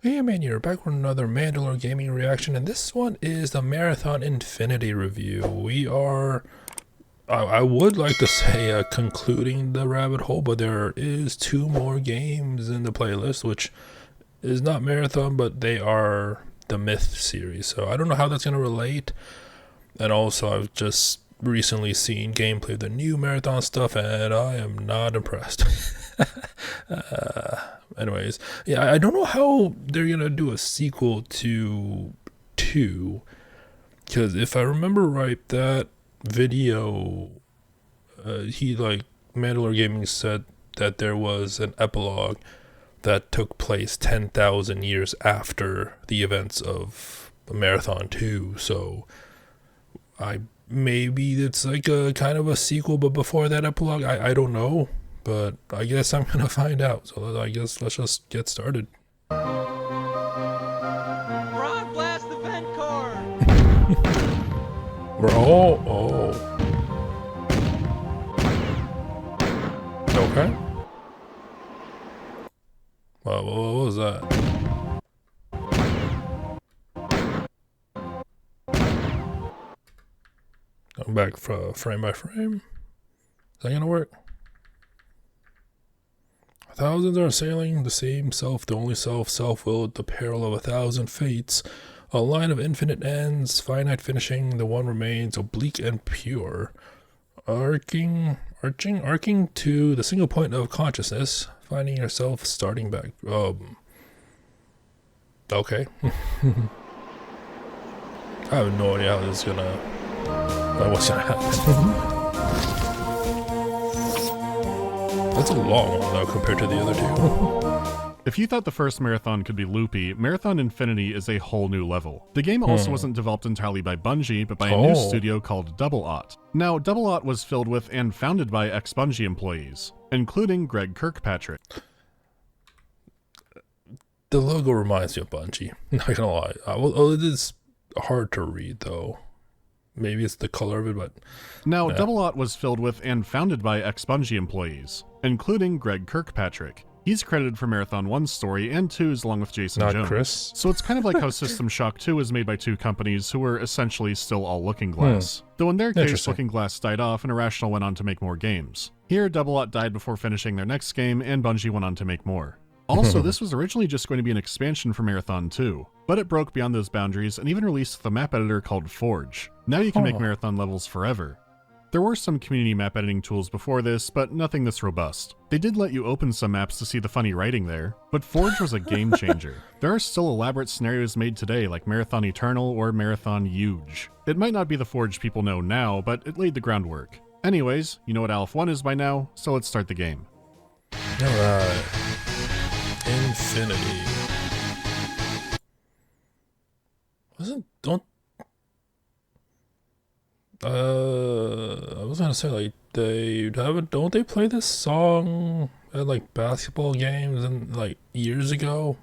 Hey man, you're back with another Mandalore Gaming reaction, and this one is the Marathon Infinity review. We are, I would like to say concluding the rabbit hole, but there is two more games in the playlist, which is not Marathon, but they are the Myth series. So I don't know how that's going to relate. And also I've just recently seen gameplay of the new Marathon stuff, and I am not impressed. Anyways, yeah, I don't know how they're gonna do a sequel to 2, because if I remember right, that video, Mandalore Gaming said that there was an epilogue that took place 10,000 years after the events of Marathon 2, so maybe it's like a kind of a sequel, but before that epilogue, I don't know. But I guess I'm gonna find out. So I guess let's just get started. Frog blast the vent car! Oh. Okay. Well, what was that? Going back for frame by frame. Is that gonna work? Thousands are sailing the same self, the only self, self-willed, the peril of 1,000 fates. A line of infinite ends, finite finishing, the one remains oblique and pure. Arcing to the single point of consciousness, finding yourself starting back. Okay. I have no idea how this is gonna, what's gonna happen. That's a long one, though, compared to the other two. If you thought the first Marathon could be loopy, Marathon Infinity is a whole new level. The game also wasn't developed entirely by Bungie, but by a new studio called Double Ought. Now, Double Ought was filled with and founded by ex-Bungie employees, including Greg Kirkpatrick. The logo reminds me of Bungie, not gonna lie. It is hard to read, though. Maybe it's the color of it, but... Now, Double Ought was filled with and founded by ex-Bungie employees, including Greg Kirkpatrick. He's credited for Marathon 1's story and 2's along with Jason not Jones. Chris. So it's kind of like how System Shock 2 was made by two companies who were essentially still all Looking Glass. Though in their case, Looking Glass died off and Irrational went on to make more games. Here, Double Ought died before finishing their next game, and Bungie went on to make more. Also, this was originally just going to be an expansion for Marathon 2, but it broke beyond those boundaries and even released the map editor called Forge. Now you can make Marathon levels forever. There were some community map editing tools before this, but nothing this robust. They did let you open some maps to see the funny writing there, but Forge was a game changer. There are still elaborate scenarios made today like Marathon Eternal or Marathon Huge. It might not be the Forge people know now, but it laid the groundwork. Anyways, you know what Alpha 1 is by now, so let's start the game. Alright. Infinity. I was gonna say, like, don't they play this song at like basketball games and like years ago,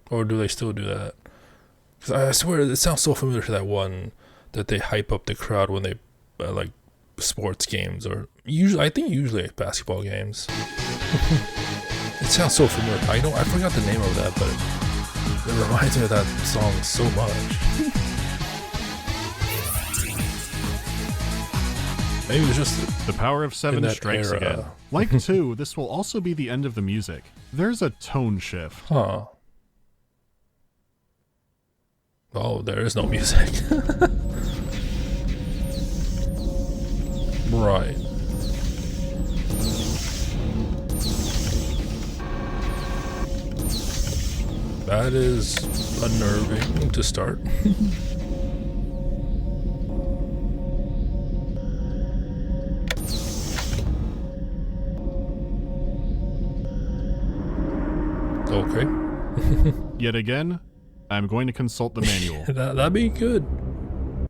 or do they still do that? Because I swear it sounds so familiar to that one that they hype up the crowd when they like sports games, or usually like basketball games. It sounds so familiar. I forgot the name of that, but it reminds me of that song so much. Maybe it's just the power of 7 strikes era. again. Like 2, this will also be the end of the music. There's a tone shift. Huh. Oh, there is no music. Right. That is unnerving to start. Okay. Yet again, I'm going to consult the manual. That'd be good.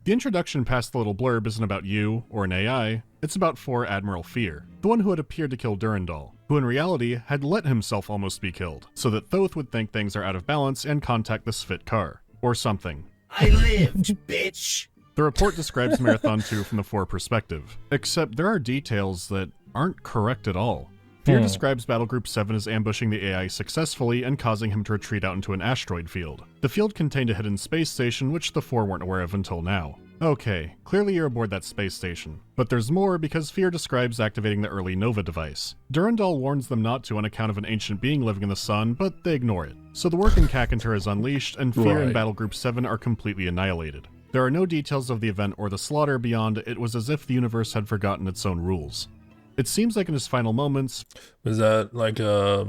The introduction past the little blurb isn't about you, or an AI, it's about 4 Admiral Fear, the one who had appeared to kill Durandal, who in reality had let himself almost be killed, so that Thoth would think things are out of balance and contact the Sphit car, or something. I lived, bitch! The report describes Marathon 2 from the 4 perspective, except there are details that aren't correct at all. Fear describes Battle Group 7 as ambushing the AI successfully and causing him to retreat out into an asteroid field. The field contained a hidden space station, which the four weren't aware of until now. Okay, clearly you're aboard that space station. But there's more, because Fear describes activating the early Nova device. Durandal warns them not to on account of an ancient being living in the sun, but they ignore it. So the Working Cacunter is unleashed, and Fear and Battle Group 7 are completely annihilated. There are no details of the event or the slaughter beyond it was as if the universe had forgotten its own rules. It seems like in his final moments... Is that like a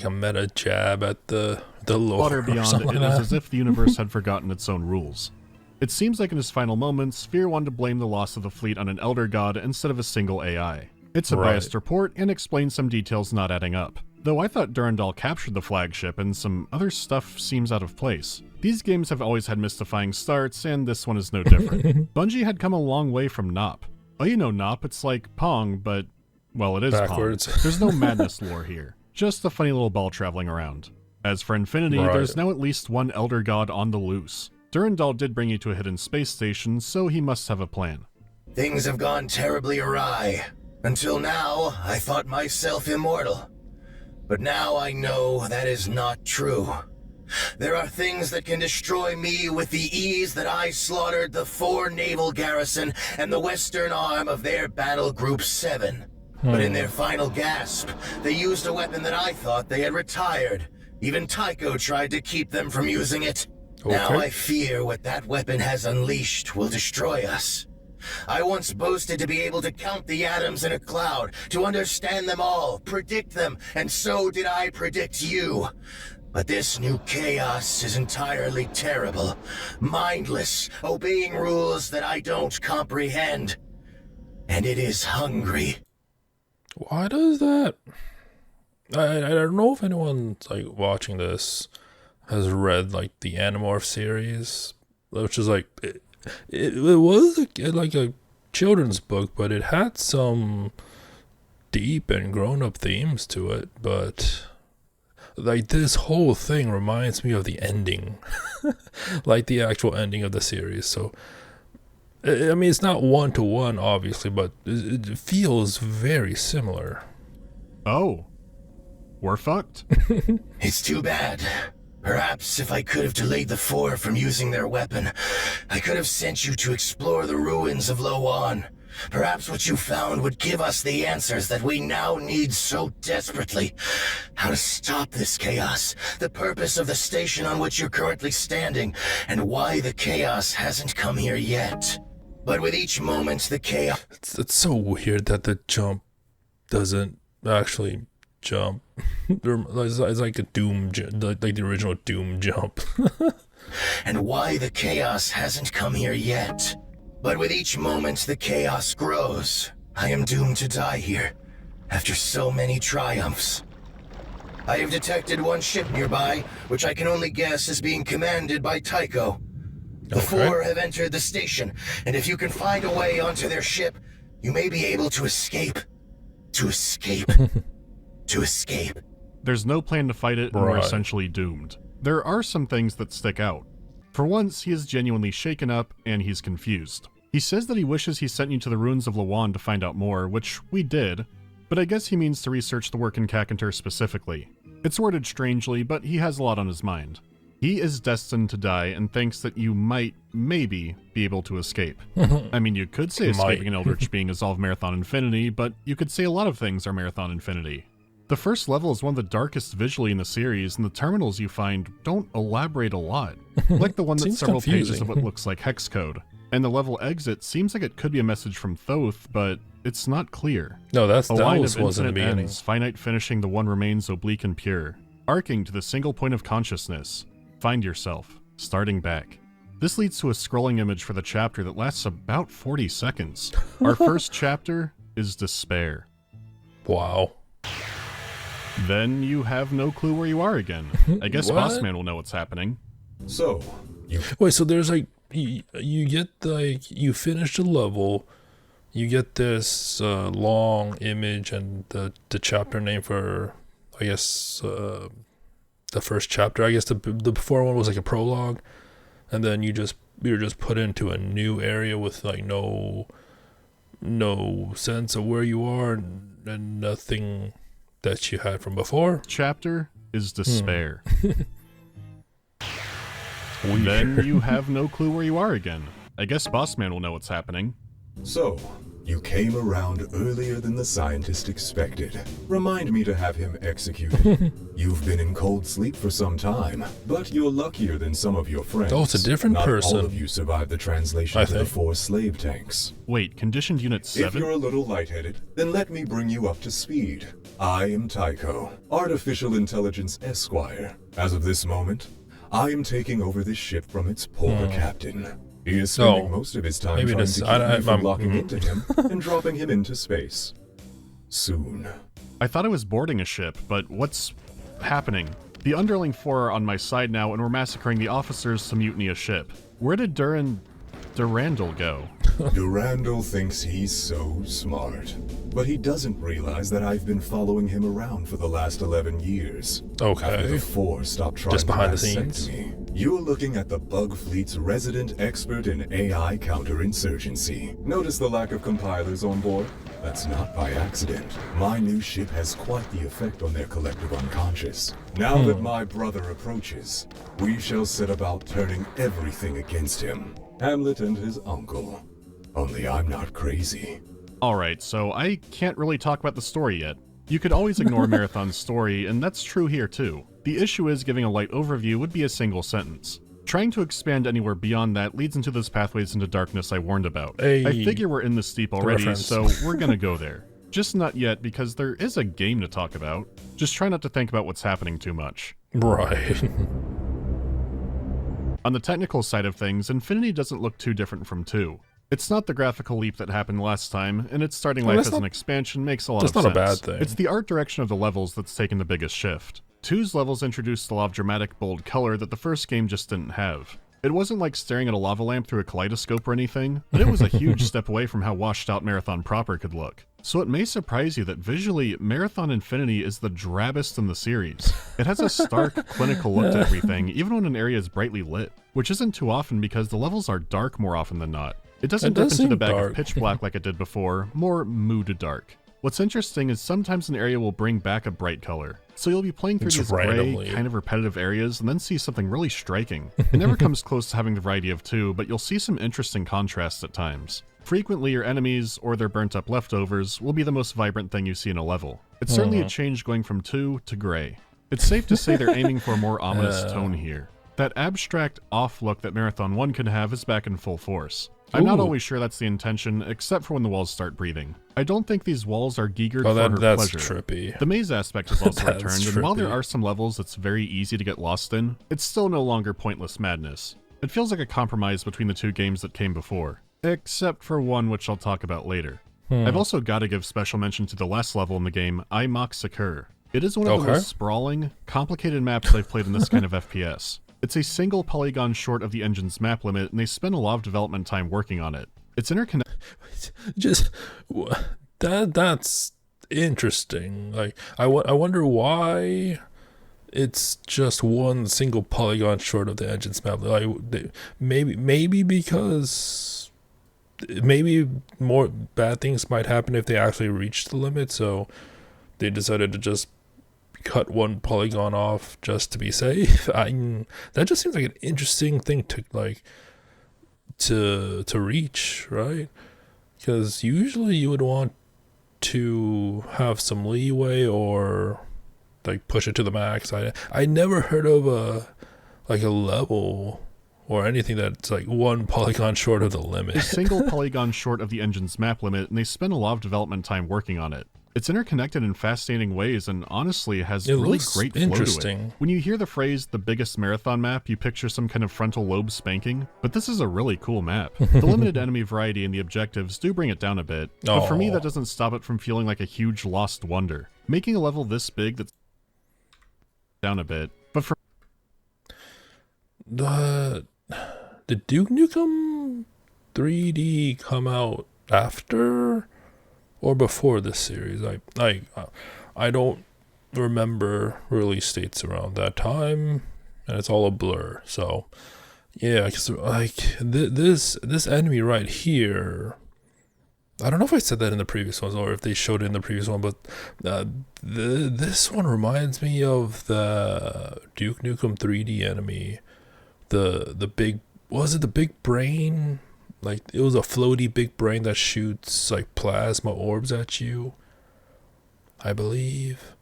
meta jab at the lore? Slaughter beyond it was as if the universe had forgotten its own rules. It seems like in his final moments, Fear wanted to blame the loss of the fleet on an Elder God instead of a single AI. It's a biased report and explains some details not adding up. Though I thought Durandal captured the flagship and some other stuff seems out of place. These games have always had mystifying starts, and this one is no different. Bungie had come a long way from Nop. Oh, you know Nop, it's like Pong, but, well, it is backwards. Pong. There's no madness lore here. Just a funny little ball traveling around. As for Infinity, there's now at least one Elder God on the loose. Durandal did bring you to a hidden space station, so he must have a plan. Things have gone terribly awry. Until now, I thought myself immortal. But now I know that is not true. There are things that can destroy me with the ease that I slaughtered the 4 naval garrison and the western arm of their Battle Group 7. But in their final gasp, they used a weapon that I thought they had retired. Even Tycho tried to keep them from using it. Now I fear what that weapon has unleashed will destroy us. I once boasted to be able to count the atoms in a cloud, to understand them all, predict them, and so did I predict you. But this new chaos is entirely terrible, mindless, obeying rules that I don't comprehend. And it is hungry. Why does that? I don't know if anyone's like watching this has read like the Animorph series, which is like it was like a children's book, but it had some deep and grown-up themes to it. But like this whole thing reminds me of the ending, like the actual ending of the series. So I mean, it's not one-to-one, obviously, but it feels very similar. Oh, we're fucked. It's too bad. Perhaps if I could have delayed the 4 from using their weapon, I could have sent you to explore the ruins of Loan. Perhaps what you found would give us the answers that we now need so desperately. How to stop this chaos, the purpose of the station on which you're currently standing, and why the chaos hasn't come here yet. But with each moment, the chaos... It's so weird that the jump doesn't actually jump. It's like a Doom, like the original Doom jump. And why the chaos hasn't come here yet. But with each moment, the chaos grows. I am doomed to die here, after so many triumphs. I have detected one ship nearby, which I can only guess is being commanded by Tycho. The 4 have entered the station, and if you can find a way onto their ship, you may be able to escape. To escape. To escape. There's no plan to fight it, and we're essentially doomed. There are some things that stick out. For once, he is genuinely shaken up, and he's confused. He says that he wishes he sent you to the ruins of Loan to find out more, which we did, but I guess he means to research the Working Cacunter specifically. It's worded strangely, but he has a lot on his mind. He is destined to die and thinks that you might, maybe, be able to escape. I mean, you could say escaping an Eldritch being is all of Marathon Infinity, but you could say a lot of things are Marathon Infinity. The first level is one of the darkest visually in the series, and the terminals you find don't elaborate a lot. Like the one that's several pages of what looks like hex code. And the level exit seems like it could be a message from Thoth, but it's not clear. No, that line was of wasn't infinite the beginning. ends, finite finishing, the one remains oblique and pure. Arcing to the single point of consciousness. Find yourself. Starting back. This leads to a scrolling image for the chapter that lasts about 40 seconds. Our first chapter is despair. Wow. Then you have no clue where you are again. I guess Bossman will know what's happening. So, Wait, so there's like, you get like, you finish the level, you get this long image and the chapter name for, I guess, the first chapter. I guess the before one was like a prologue, and then you're just put into a new area with like no no sense of where you are and nothing that you had from before. Chapter is despair. Then you have no clue where you are again. I guess Bossman will know what's happening. So, you came around earlier than the scientist expected. Remind me to have him executed. You've been in cold sleep for some time, but you're luckier than some of your friends. Oh, it's a different Not person. all of you survived the translation to the 4 slave tanks. Wait, conditioned unit 7? If you're a little lightheaded, then let me bring you up to speed. I am Tycho, Artificial Intelligence Esquire. As of this moment, I am taking over this ship from its poor captain. He is spending most of his time trying to keep me from locking into him and dropping him into space. Soon. I thought I was boarding a ship, but what's happening? The underling 4 are on my side now, and we're massacring the officers to mutiny a ship. Where did Durandal go? Durandal thinks he's so smart, but he doesn't realize that I've been following him around for the last 11 years. Okay. After the 4 stopped trying Just behind to the dissect scenes. me. You're looking at the Bug Fleet's resident expert in AI counterinsurgency. Notice the lack of compilers on board? That's not by accident. My new ship has quite the effect on their collective unconscious. Now that my brother approaches, we shall set about turning everything against him. Hamlet and his uncle. Only I'm not crazy. Alright, so I can't really talk about the story yet. You could always ignore Marathon's story, and that's true here too. The issue is giving a light overview would be a single sentence. Trying to expand anywhere beyond that leads into those pathways into darkness I warned about. Hey, I figure we're in the steep already, reference. so we're gonna go there. Just not yet, because there is a game to talk about. Just try not to think about what's happening too much. Right. On the technical side of things, Infinity doesn't look too different from 2. It's not the graphical leap that happened last time, and its starting life as an expansion makes a lot of sense. That's not a bad thing. It's the art direction of the levels that's taken the biggest shift. 2's levels introduced a lot of dramatic, bold color that the first game just didn't have. It wasn't like staring at a lava lamp through a kaleidoscope or anything, but it was a huge step away from how washed out Marathon proper could look. So it may surprise you that visually, Marathon Infinity is the drabbest in the series. It has a stark, clinical look to everything, even when an area is brightly lit, which isn't too often because the levels are dark more often than not. It doesn't dip into the bag of pitch black like it did before, more mood dark. What's interesting is sometimes an area will bring back a bright color. So you'll be playing through these gray, kind of repetitive areas and then see something really striking. It never comes close to having the variety of 2, but you'll see some interesting contrasts at times. Frequently your enemies, or their burnt up leftovers, will be the most vibrant thing you see in a level. It's certainly a change going from 2 to gray. It's safe to say they're aiming for a more ominous tone here. That abstract, off look that Marathon 1 could have is back in full force. I'm not always sure that's the intention, except for when the walls start breathing. I don't think these walls are geegered for her that's pleasure. Trippy. The maze aspect has also returned, trippy. and while there are some levels that's very easy to get lost in, it's still no longer pointless madness. It feels like a compromise between the 2 games that came before. Except for one which I'll talk about later. I've also got to give special mention to the last level in the game, I Secure. It is one of the most sprawling, complicated maps I've played in this kind of FPS. It's a single polygon short of the engine's map limit, and they spend a lot of development time working on it. It's interconnected. That's interesting. Like, I wonder why it's just one single polygon short of the engine's map. Like, maybe because maybe more bad things might happen if they actually reach the limit, so they decided to just cut one polygon off just to be safe. That just seems like an interesting thing to reach, right? Because usually you would want to have some leeway or like push it to the max. I never heard of a level or anything that's like one polygon short of the limit. A single polygon short of the engine's map limit, and they spend a lot of development time working on it. It's interconnected in fascinating ways and honestly has really great flow to it. When you hear the phrase, the biggest marathon map, you picture some kind of frontal lobe spanking, but this is a really cool map. The limited enemy variety and the objectives do bring it down a bit, but for me that doesn't stop it from feeling like a huge lost wonder. Making a level this big that's down a bit, but for did Duke Nukem 3D come out after or before this series? I don't remember release dates around that time, and it's all a blur. So yeah, cause like this enemy right here, I don't know if I said that in the previous ones or if they showed it in the previous one, but this one reminds me of the Duke Nukem 3D enemy. The big, was it the big brain? Like, it was a floaty big brain that shoots like plasma orbs at you, I believe.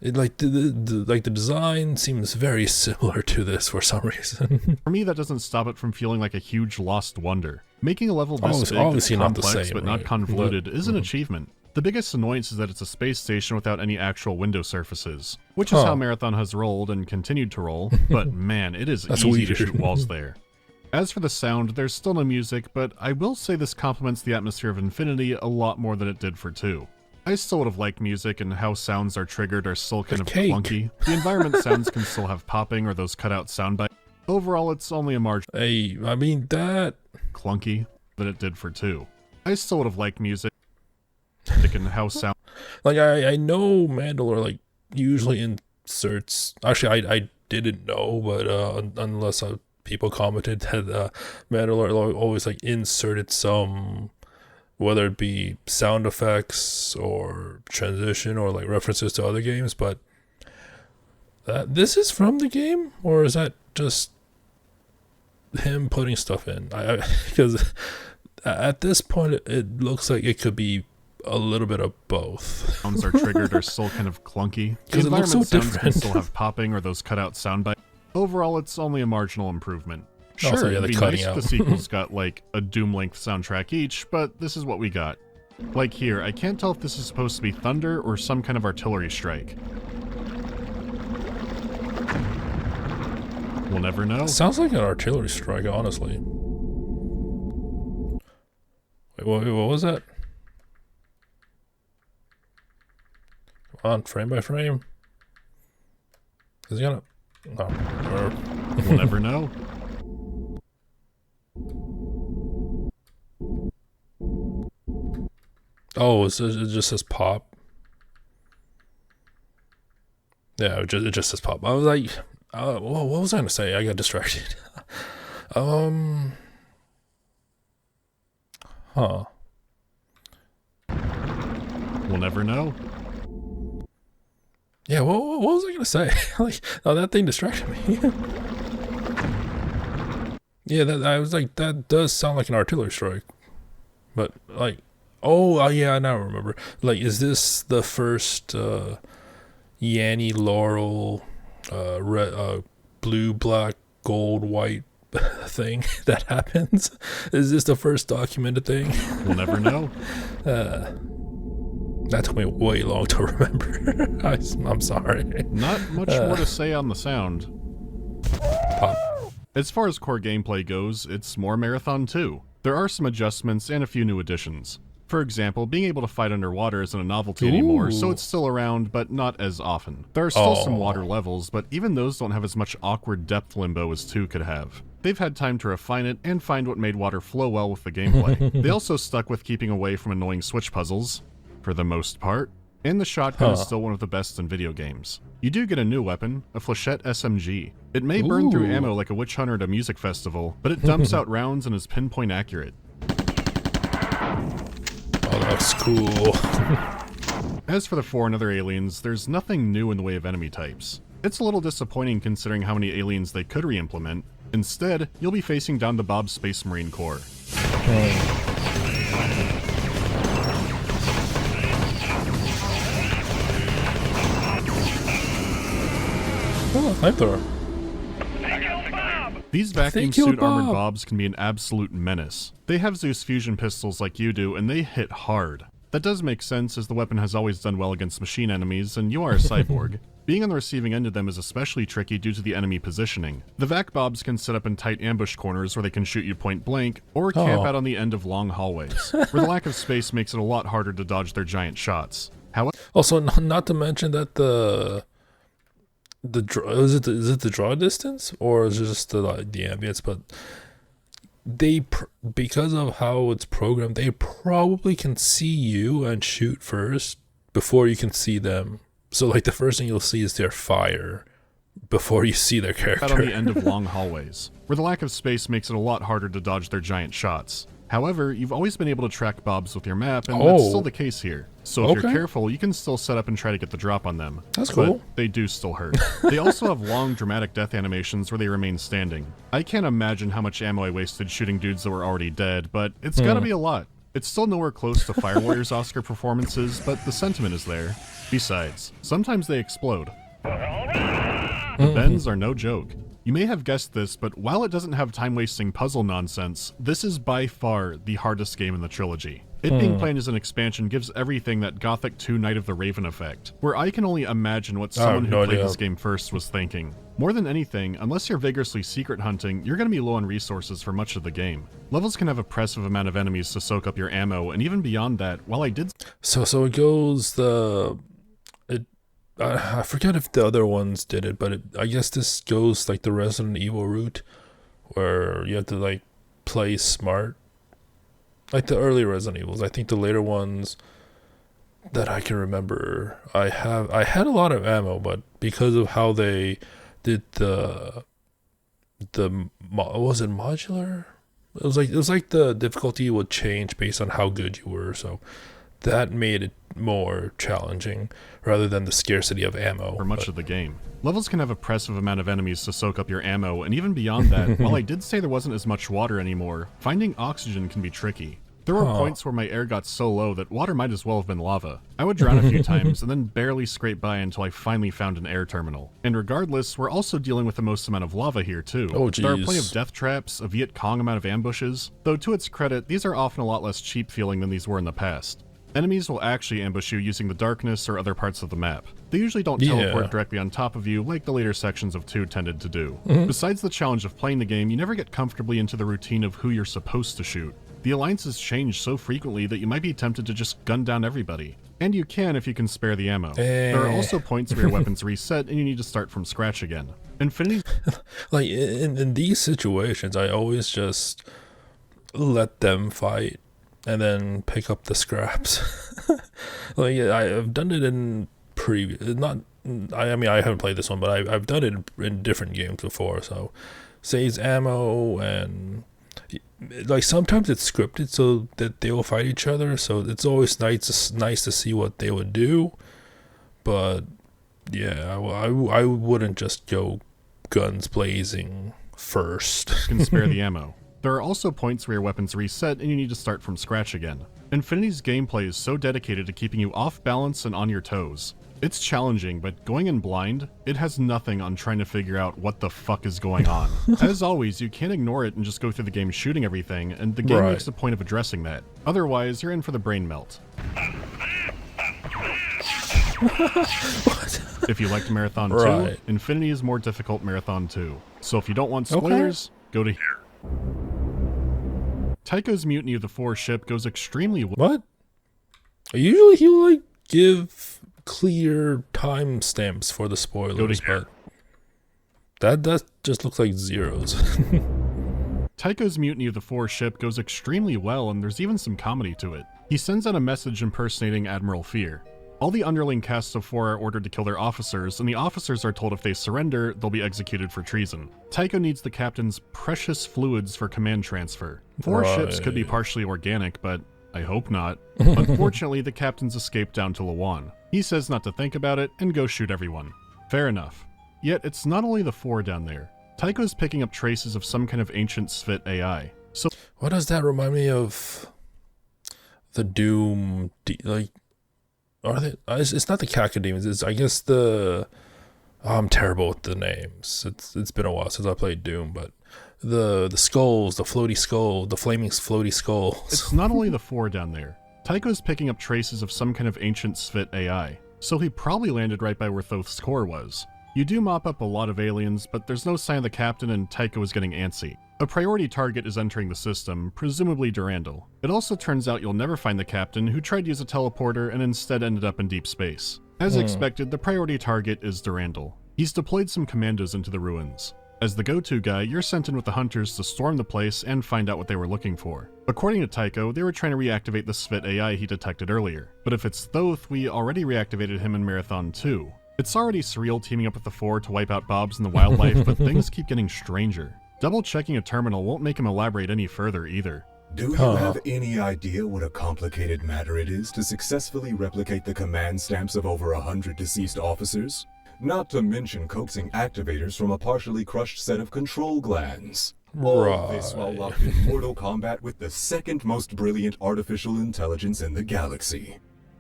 It, like the design seems very similar to this for some reason. For me, that doesn't stop it from feeling like a huge lost wonder. Making a level this big, obviously not complex, the same, but right? not convoluted is an achievement. The biggest annoyance is that it's a space station without any actual window surfaces, which is how Marathon has rolled and continued to roll, but man, it is easy to shoot walls there. As for the sound, there's still no music, but I will say this complements the atmosphere of Infinity a lot more than it did for 2. I still would have liked music, and how sounds are triggered are still kind of clunky. The environment sounds can still have popping or those cutout sound bites. Overall, it's only a margin I mean, that clunky than it did for 2. I still would have liked music and how sound. like I know Mandalore like usually inserts. Actually, I didn't know, but unless people commented that Mandalore always like inserted some, whether it be sound effects or transition or like references to other games, but this is from the game, or is that just him putting stuff in? Because at this point it looks like it could be a little bit of both. Sounds are triggered are still kind of clunky. The Because it looks so environment sounds can different. still have popping or those cutout sound bites. Overall, it's only a marginal improvement. Sure, Also, yeah, it'd the be cutting nice if out. the sequels got like a Doom-length soundtrack each, but this is what we got. Like here, I can't tell if this is supposed to be thunder or some kind of artillery strike. We'll never know. Sounds like an artillery strike, honestly. Wait, what was that? Come on, frame by frame. Is he gonna? No. We'll never know. Oh, it just says pop. Yeah, it just says pop. I was like, what was I gonna say? I got distracted. Huh. We'll never know. Yeah, what was I gonna say? Like, oh, that thing distracted me. Yeah, I was like, that does sound like an artillery strike, but like, yeah, now I remember. Like, is this the first Yanny Laurel, blue, black, gold, white thing that happens? Is this the first documented thing? We'll never know. That took me way long to remember. I'm sorry. Not much more to say on the sound. Pop. As far as core gameplay goes, it's more Marathon 2. There are some adjustments and a few new additions. For example, being able to fight underwater isn't a novelty anymore, so it's still around, but not as often. There are still some water levels, but even those don't have as much awkward depth limbo as 2 could have. They've had time to refine it and find what made water flow well with the gameplay. They also stuck with keeping away from annoying switch puzzles, for the most part, and the shotgun is still one of the best in video games. You do get a new weapon, a Flechette SMG. It may burn through ammo like a witch hunter at a music festival, but it dumps out rounds and is pinpoint accurate. Oh, that's cool. As for the 4 and other aliens, there's nothing new in the way of enemy types. It's a little disappointing considering how many aliens they could re-implement. Instead, you'll be facing down the Bob Space Marine Corps. Oh, flamethrower. These vacuum Thank you, suit armored Bob. Bobs can be an absolute menace. They have Zeus fusion pistols like you do, and they hit hard. That does make sense, as the weapon has always done well against machine enemies, and you are a cyborg. Being on the receiving end of them is especially tricky due to the enemy positioning. The Vac Bobs can set up in tight ambush corners where they can shoot you point blank, or camp out on the end of long hallways, where the lack of space makes it a lot harder to dodge their giant shots. However, Also, not to mention that is it the draw distance, or is it just the ambience? But because of how it's programmed, they probably can see you and shoot first before you can see them. So like the first thing you'll see is their fire before you see their character. out on the end of long hallways, where the lack of space makes it a lot harder to dodge their giant shots. However, you've always been able to track mobs with your map, and that's still the case here. So if you're careful, you can still set up and try to get the drop on them. That's cool. But they do still hurt. They also have long, dramatic death animations where they remain standing. I can't imagine how much ammo I wasted shooting dudes that were already dead, but it's gotta be a lot. It's still nowhere close to Fire Warrior's Oscar performances, but the sentiment is there. Besides, sometimes they explode. The bends are no joke. You may have guessed this, but while it doesn't have time-wasting puzzle nonsense, this is by far the hardest game in the trilogy. It being played as an expansion gives everything that Gothic 2 Night of the Raven effect, where I can only imagine what someone who played this game first was thinking. More than anything, unless you're vigorously secret hunting, you're going to be low on resources for much of the game. Levels can have oppressive amount of enemies to soak up your ammo, and even beyond that, while I did... So it goes I forget if the other ones did it, but I guess this goes like the Resident Evil route, where you have to like play smart. Like the early Resident Evils. I think the later ones that I can remember, I had a lot of ammo, but because of how they did was it modular? It was like the difficulty would change based on how good you were, so that made it more challenging rather than the scarcity of ammo. For much of the game. Levels can have oppressive amount of enemies to soak up your ammo, and even beyond that, while I did say there wasn't as much water anymore, finding oxygen can be tricky. There were points where my air got so low that water might as well have been lava. I would drown a few times and then barely scrape by until I finally found an air terminal. And regardless, we're also dealing with the most amount of lava here too. Oh, geez. There are plenty of death traps, a Viet Cong amount of ambushes, though to its credit, these are often a lot less cheap feeling than these were in the past. Enemies will actually ambush you using the darkness or other parts of the map. They usually don't teleport directly on top of you like the later sections of 2 tended to do. Besides the challenge of playing the game, you never get comfortably into the routine of who you're supposed to shoot. The alliances change so frequently that you might be tempted to just gun down everybody. And you can if you can spare the ammo. There are also points where your weapons reset and you need to start from scratch again. Infinity... Like, in these situations, I always just let them fight and then pick up the scraps. Like, I've done it in I haven't played this one, but I've done it in different games before, so saves ammo, and like sometimes it's scripted so that they will fight each other, so it's always nice to see what they would do. But yeah, I wouldn't just go guns blazing first. Can spare the ammo. There are also points where your weapons reset and you need to start from scratch again. Infinity's gameplay is so dedicated to keeping you off balance and on your toes. It's challenging, but going in blind, it has nothing on trying to figure out what the fuck is going on. As always, you can't ignore it and just go through the game shooting everything, and the game makes a point of addressing that. Otherwise, you're in for the brain melt. If you liked Marathon 2, Infinity is more difficult Marathon 2. So if you don't want spoilers, go to here. Tycho's Mutiny of the Four ship goes extremely well. What? Usually he'll like give clear timestamps for the spoilers, but that just looks like zeros. Tycho's Mutiny of the Four ship goes extremely well, and there's even some comedy to it. He sends out a message impersonating Admiral Fear. All the underling casts of 4 are ordered to kill their officers, and the officers are told if they surrender, they'll be executed for treason. Tycho needs the captain's precious fluids for command transfer. 4 ships could be partially organic, but I hope not. Unfortunately, the captain's escaped down to Lawan. He says not to think about it and go shoot everyone. Fair enough. Yet it's not only the 4 down there. Tycho's picking up traces of some kind of ancient Svit AI. So what does that remind me of? The Doom, are they? It's not the Cacodemons. It's, I guess, I'm terrible with the names. It's been a while since I played Doom, but the skulls, the floaty skull, the flaming floaty skulls. It's not only the 4 down there. Tycho's picking up traces of some kind of ancient Svit AI, so he probably landed right by where Thoth's core was. You do mop up a lot of aliens, but there's no sign of the captain, and Tycho is getting antsy. A priority target is entering the system, presumably Durandal. It also turns out you'll never find the captain, who tried to use a teleporter and instead ended up in deep space. As expected, the priority target is Durandal. He's deployed some commandos into the ruins. As the go-to guy, you're sent in with the hunters to storm the place and find out what they were looking for. According to Tycho, they were trying to reactivate the Svit AI he detected earlier. But if it's Thoth, we already reactivated him in Marathon 2. It's already surreal teaming up with the 4 to wipe out Bobs and the wildlife, but things keep getting stranger. Double-checking a terminal won't make him elaborate any further either. Do you have any idea what a complicated matter it is to successfully replicate the command stamps of over 100 deceased officers? Not to mention coaxing activators from a partially crushed set of control glands. All this while locked in mortal combat with the second most brilliant artificial intelligence in the galaxy.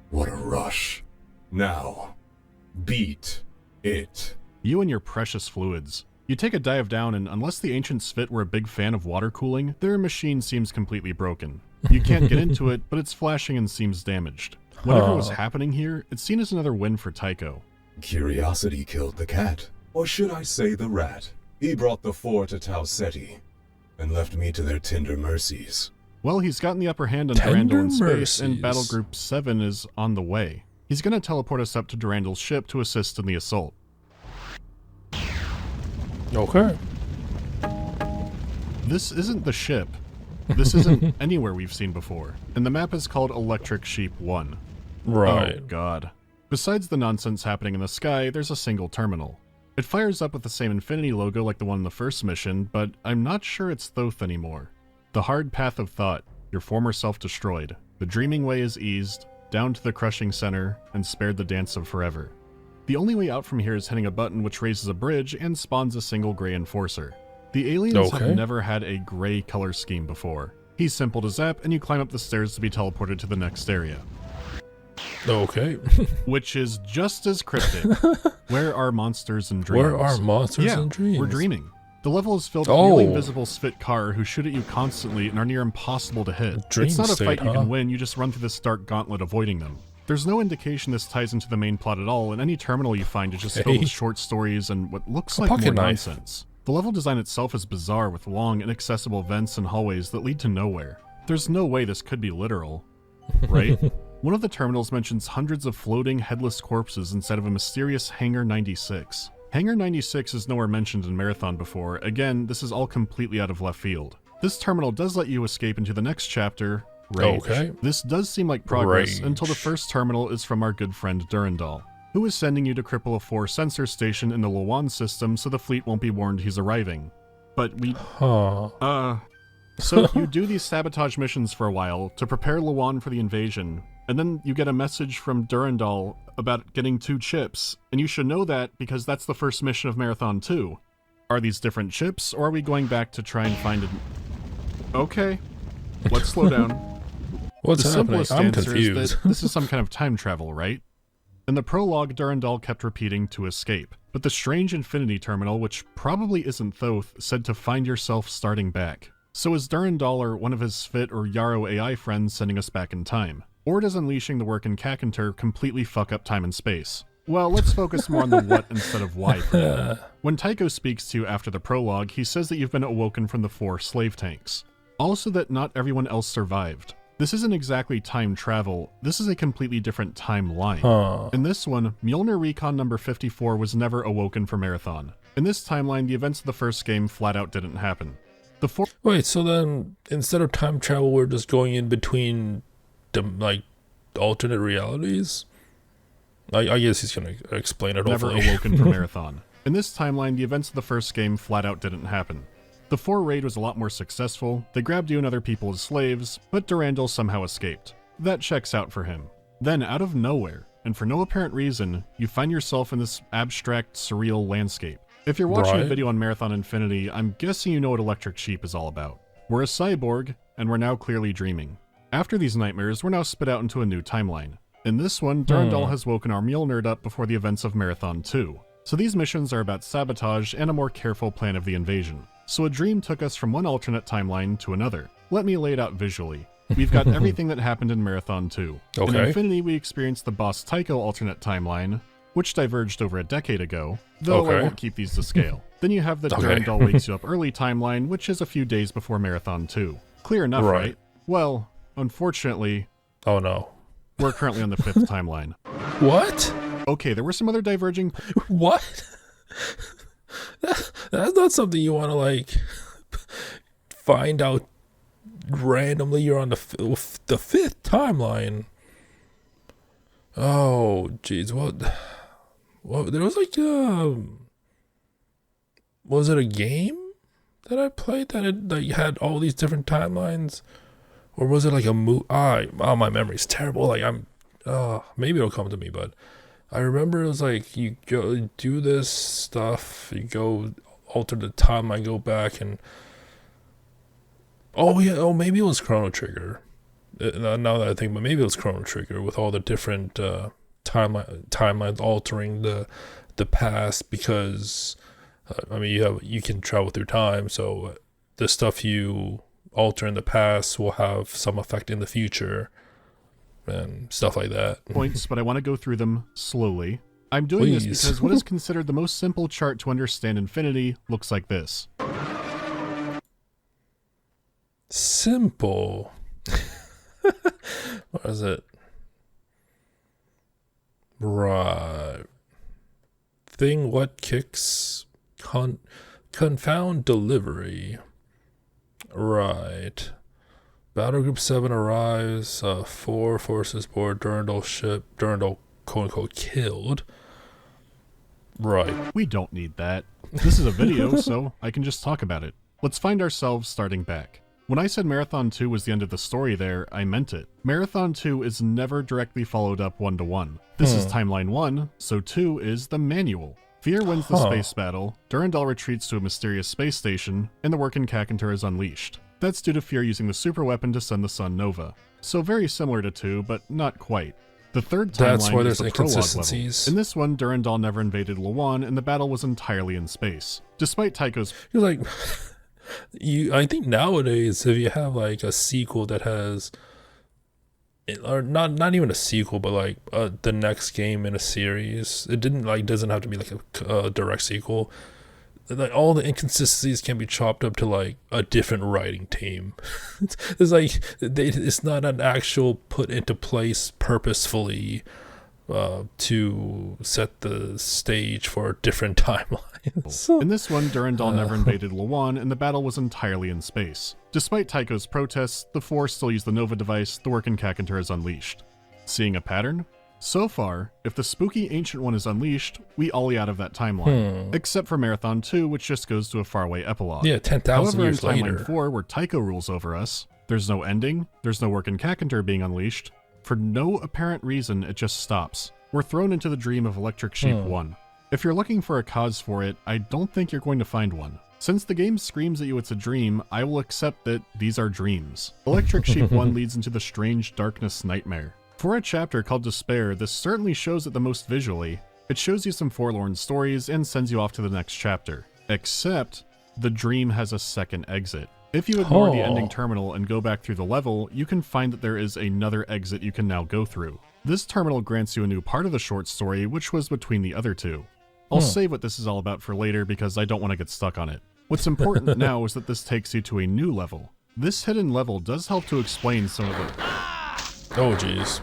What a rush. Now, beat it. You and your precious fluids. You take a dive down, and unless the ancient Svit were a big fan of water cooling, their machine seems completely broken. You can't get into it, but it's flashing and seems damaged. Whatever was happening here, it's seen as another win for Tycho. Curiosity killed the cat. Or should I say the rat? He brought the four to Tau Ceti, and left me to their tender mercies. Well, he's gotten the upper hand on Durandal in space, and Battle Group 7 is on the way. He's going to teleport us up to Durandal's ship to assist in the assault. Okay. This isn't the ship. This isn't anywhere we've seen before. And the map is called Electric Sheep 1. Right. Oh, God. Besides the nonsense happening in the sky, there's a single terminal. It fires up with the same Infinity logo like the one in the first mission, but I'm not sure it's Thoth anymore. The hard path of thought, your former self destroyed. The dreaming way is eased, down to the crushing center, and spared the dance of forever. The only way out from here is hitting a button which raises a bridge and spawns a single gray enforcer. The aliens have never had a gray color scheme before. He's simple to zap, and you climb up the stairs to be teleported to the next area. Okay. Which is just as cryptic. Where are monsters and dreams? Where are monsters and dreams? We're dreaming. The level is filled with nearly invisible Svit Car who shoot at you constantly and are near impossible to hit. It's not a fight you can win, you just run through this dark gauntlet avoiding them. There's no indication this ties into the main plot at all, and any terminal you find is just filled with short stories and what looks like more nonsense. The level design itself is bizarre with long, inaccessible vents and hallways that lead to nowhere. There's no way this could be literal, right? One of the terminals mentions hundreds of floating, headless corpses instead of a mysterious Hangar 96. Hangar 96 is nowhere mentioned in Marathon before. Again, this is all completely out of left field. This terminal does let you escape into the next chapter, Rage. Okay. This does seem like progress until the first terminal is from our good friend Durandal, who is sending you to cripple a 4 sensor station in the Lawan system so the fleet won't be warned he's arriving. But we... So you do these sabotage missions for a while to prepare Lawan for the invasion, and then you get a message from Durandal about getting 2 chips, and you should know that because that's the first mission of Marathon 2. Are these different chips, or are we going back to try and find it? Okay, let's slow down. What's happening? The simplest I'm answer confused. is that this is some kind of time travel, right? In the prologue, Durandal kept repeating to escape, but the strange Infinity Terminal, which probably isn't Thoth, said to find yourself starting back. So is Durandal or one of his Svit or Yarrow AI friends sending us back in time? Or does unleashing the work in Kakantur completely fuck up time and space? Well, let's focus more on the what instead of why for now. When Tycho speaks to you after the prologue, he says that you've been awoken from the 4 slave tanks. Also that not everyone else survived. This isn't exactly time travel, this is a completely different timeline. In this one, Mjolnir Recon number 54 was never awoken for Marathon. In this timeline, the events of the first game flat out didn't happen. Wait, so then instead of time travel, we're just going in between the alternate realities? I guess he's gonna explain it. Never awoken for Marathon. In this timeline, the events of the first game flat out didn't happen. The 4 raid was a lot more successful, they grabbed you and other people as slaves, but Durandal somehow escaped. That checks out for him. Then, out of nowhere, and for no apparent reason, you find yourself in this abstract, surreal landscape. If you're watching a video on Marathon Infinity, I'm guessing you know what Electric Sheep is all about. We're a cyborg, and we're now clearly dreaming. After these nightmares, we're now spit out into a new timeline. In this one, Durandal has woken our Mjolnir up before the events of Marathon 2. So these missions are about sabotage and a more careful plan of the invasion. So a dream took us from one alternate timeline to another. Let me lay it out visually. We've got everything that happened in Marathon 2. In Infinity, we experienced the boss Tycho alternate timeline, which diverged over a decade ago, though I won't keep these to scale. Then you have the Durandal wakes you up early timeline, which is a few days before Marathon 2. Clear enough, right? Well, unfortunately... Oh no. We're currently on the 5th timeline. What? Okay, there were some other diverging... What? That's not something you want to, find out randomly. You're on the 5th timeline. Oh, jeez. What? There was was it a game that I played that had all these different timelines? or was it like a my memory's terrible. Like maybe it'll come to me, but I remember it was like you go do this stuff, you go alter the time, I go back and maybe it was Chrono Trigger. Now that I think, but maybe it was Chrono Trigger with all the different timelines altering the past because you can travel through time, so the stuff you alter in the past will have some effect in the future and stuff like that. Points, but I want to go through them slowly. I'm doing this because what is considered the most simple chart to understand infinity looks like this. Simple. What is it? Right. Thing what kicks confound delivery. Right. Battle Group 7 arrives, 4 forces board Durandal ship, Durandal quote unquote killed. Right. We don't need that. This is a video, so I can just talk about it. Let's find ourselves starting back. When I said Marathon 2 was the end of the story there, I meant it. Marathon 2 is never directly followed up one-to-one. This is Timeline 1, so 2 is the manual. Fear wins the space battle, Durandal retreats to a mysterious space station, and the Workin' Cacunter is unleashed. That's due to Fear using the super weapon to send the sun nova. So very similar to 2, but not quite. The third timeline is the prologue level. In this one, Durandal never invaded Lawan, and the battle was entirely in space. Despite Tycho's... You're like... I think nowadays, if you have like a sequel that has... Or not even a sequel, but like the next game in a series, doesn't have to be like a direct sequel. Like all the inconsistencies can be chopped up to like a different writing team. It's like it's not an actual put into place purposefully to set the stage for different timelines. In this one, Durandal never invaded Lawan, and the battle was entirely in space. Despite Tycho's protests, the Four still use the Nova device, the Workin' Cacunter is unleashed. Seeing a pattern? So far, if the spooky Ancient One is unleashed, we ollie out of that timeline. Except for Marathon 2, which just goes to a faraway epilogue. Yeah, 10,000 years later. However, in Timeline 4, where Tycho rules over us, there's no ending, there's no Workin' Cacunter being unleashed. For no apparent reason, it just stops. We're thrown into the dream of Electric Sheep 1. If you're looking for a cause for it, I don't think you're going to find one. Since the game screams at you it's a dream, I will accept that these are dreams. Electric Sheep 1 leads into the strange darkness nightmare. For a chapter called Despair, this certainly shows it the most visually. It shows you some forlorn stories and sends you off to the next chapter. Except, the dream has a second exit. If you ignore the ending terminal and go back through the level, you can find that there is another exit you can now go through. This terminal grants you a new part of the short story, which was between the other two. I'll save what this is all about for later because I don't want to get stuck on it. What's important now is that this takes you to a new level. This hidden level does help to explain some of the... Oh jeez.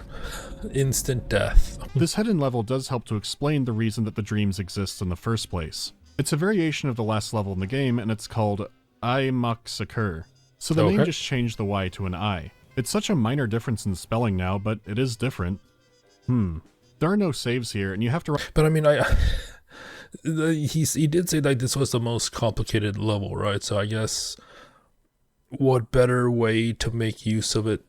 Instant death. This hidden level does help to explain the reason that the dreams exist in the first place. It's a variation of the last level in the game, and it's called I Maksakur. So the name just changed the Y to an I. It's such a minor difference in spelling now, but it is different. There are no saves here, and you have to... But I mean, he did say that this was the most complicated level, right? So I guess what better way to make use of it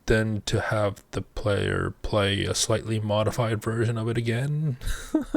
than to have the player play a slightly modified version of it again?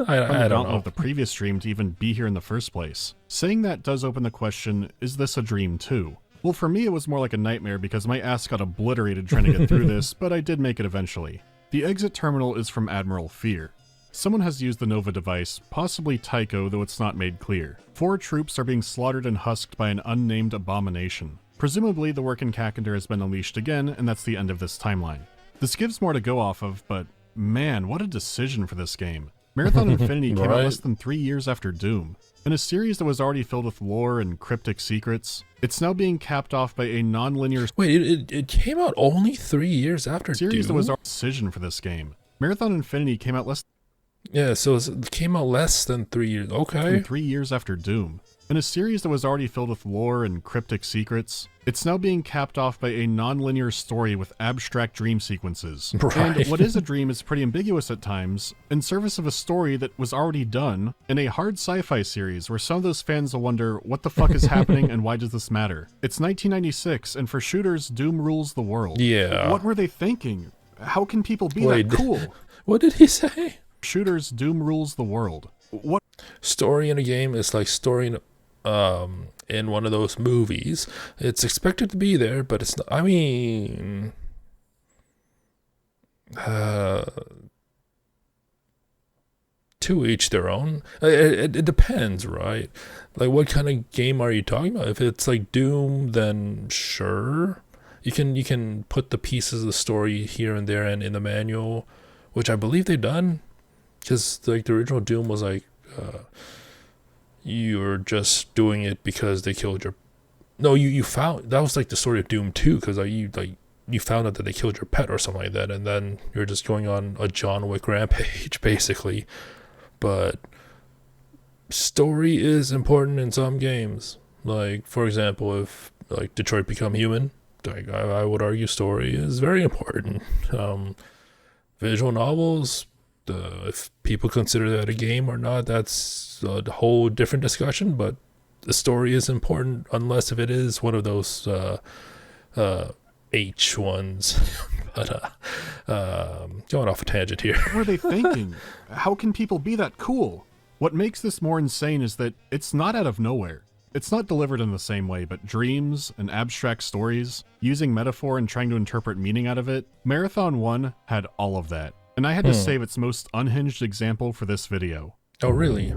I don't know. Of the previous dream to even be here in the first place. Saying that does open the question, is this a dream too? Well, for me it was more like a nightmare because my ass got obliterated trying to get through this, but I did make it eventually. The exit terminal is from Admiral Fear. Someone has used the Nova device, possibly Tycho, though it's not made clear. 4 troops are being slaughtered and husked by an unnamed abomination. Presumably, the Workin' Cacunter has been unleashed again, and that's the end of this timeline. This gives more to go off of, but man, what a decision for this game. Marathon Infinity came out less than 3 years after Doom. In a series that was already filled with lore and cryptic secrets, it's now being capped off by a non-linear... Wait, it came out only 3 years after Doom? Series that was our decision for this game. Marathon Infinity came out less... Yeah, so it came out less than 3 years. Okay. From 3 years after Doom. In a series that was already filled with lore and cryptic secrets, it's now being capped off by a non-linear story with abstract dream sequences. Right. And what is a dream is pretty ambiguous at times, in service of a story that was already done in a hard sci-fi series where some of those fans will wonder, what the fuck is happening and why does this matter? It's 1996, and for shooters, Doom rules the world. Yeah. What were they thinking? How can people be that cool? What did he say? Shooters, Doom rules the world. What Story in a game is like story in one of those movies. It's expected to be there, but it's not. I mean, to each their own. It depends, right? Like, what kind of game are you talking about? If it's like Doom, then sure, you can put the pieces of the story here and there and in the manual, which I believe they've done, because like the original Doom was like, you're just doing it because they killed your. No, you found that was like the story of Doom 2, because you found out that they killed your pet or something like that, and then you're just going on a John Wick rampage basically. But story is important in some games. Like, for example, if like Detroit Become Human, like I would argue story is very important. Visual novels, if people consider that a game or not, that's a whole different discussion. But the story is important, unless if it is one of those H ones. But going off a tangent here. were they thinking? How can people be that cool? What makes this more insane is that it's not out of nowhere. It's not delivered in the same way, but dreams and abstract stories, using metaphor and trying to interpret meaning out of it, Marathon 1 had all of that. And I had to save its most unhinged example for this video. Oh, really?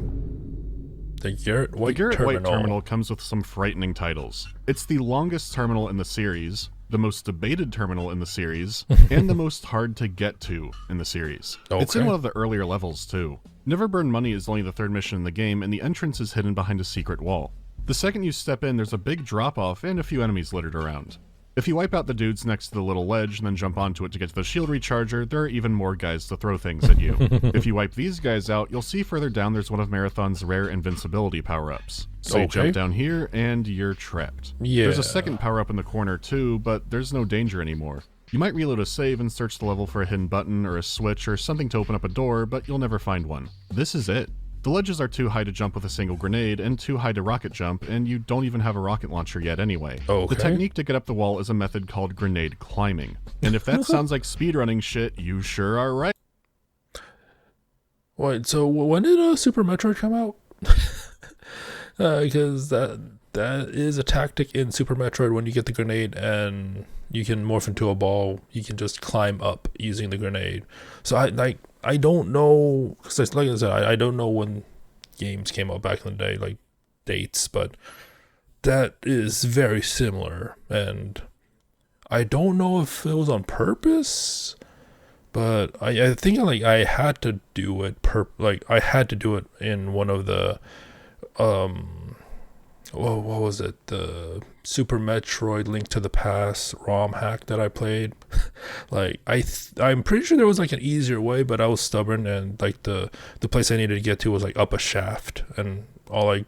The Garrett White Terminal comes with some frightening titles. It's the longest terminal in the series, the most debated terminal in the series, and the most hard to get to in the series. Okay. It's in one of the earlier levels too. Never Burn Money is only the third mission in the game, and the entrance is hidden behind a secret wall. The second you step in, there's a big drop-off and a few enemies littered around. If you wipe out the dudes next to the little ledge and then jump onto it to get to the shield recharger, there are even more guys to throw things at you. If you wipe these guys out, you'll see further down there's one of Marathon's rare invincibility power-ups. So you jump down here, and you're trapped. Yeah. There's a second power-up in the corner too, but there's no danger anymore. You might reload a save and search the level for a hidden button or a switch or something to open up a door, but you'll never find one. This is it. The ledges are too high to jump with a single grenade and too high to rocket jump, and you don't even have a rocket launcher yet anyway. Okay. The technique to get up the wall is a method called grenade climbing. And if that sounds like speedrunning shit, you sure are right. Wait, so when did Super Metroid come out? Because that is a tactic in Super Metroid. When you get the grenade and you can morph into a ball, you can just climb up using the grenade. So I don't know, because like I said, I don't know when games came out back in the day, like dates, but that is very similar. And I don't know if it was on purpose, but I think I had to do it I had to do it in one of the what was it, the Super Metroid Link to the Past ROM hack that I played. Like I'm pretty sure there was like an easier way, but I was stubborn, and like the place I needed to get to was like up a shaft, and all I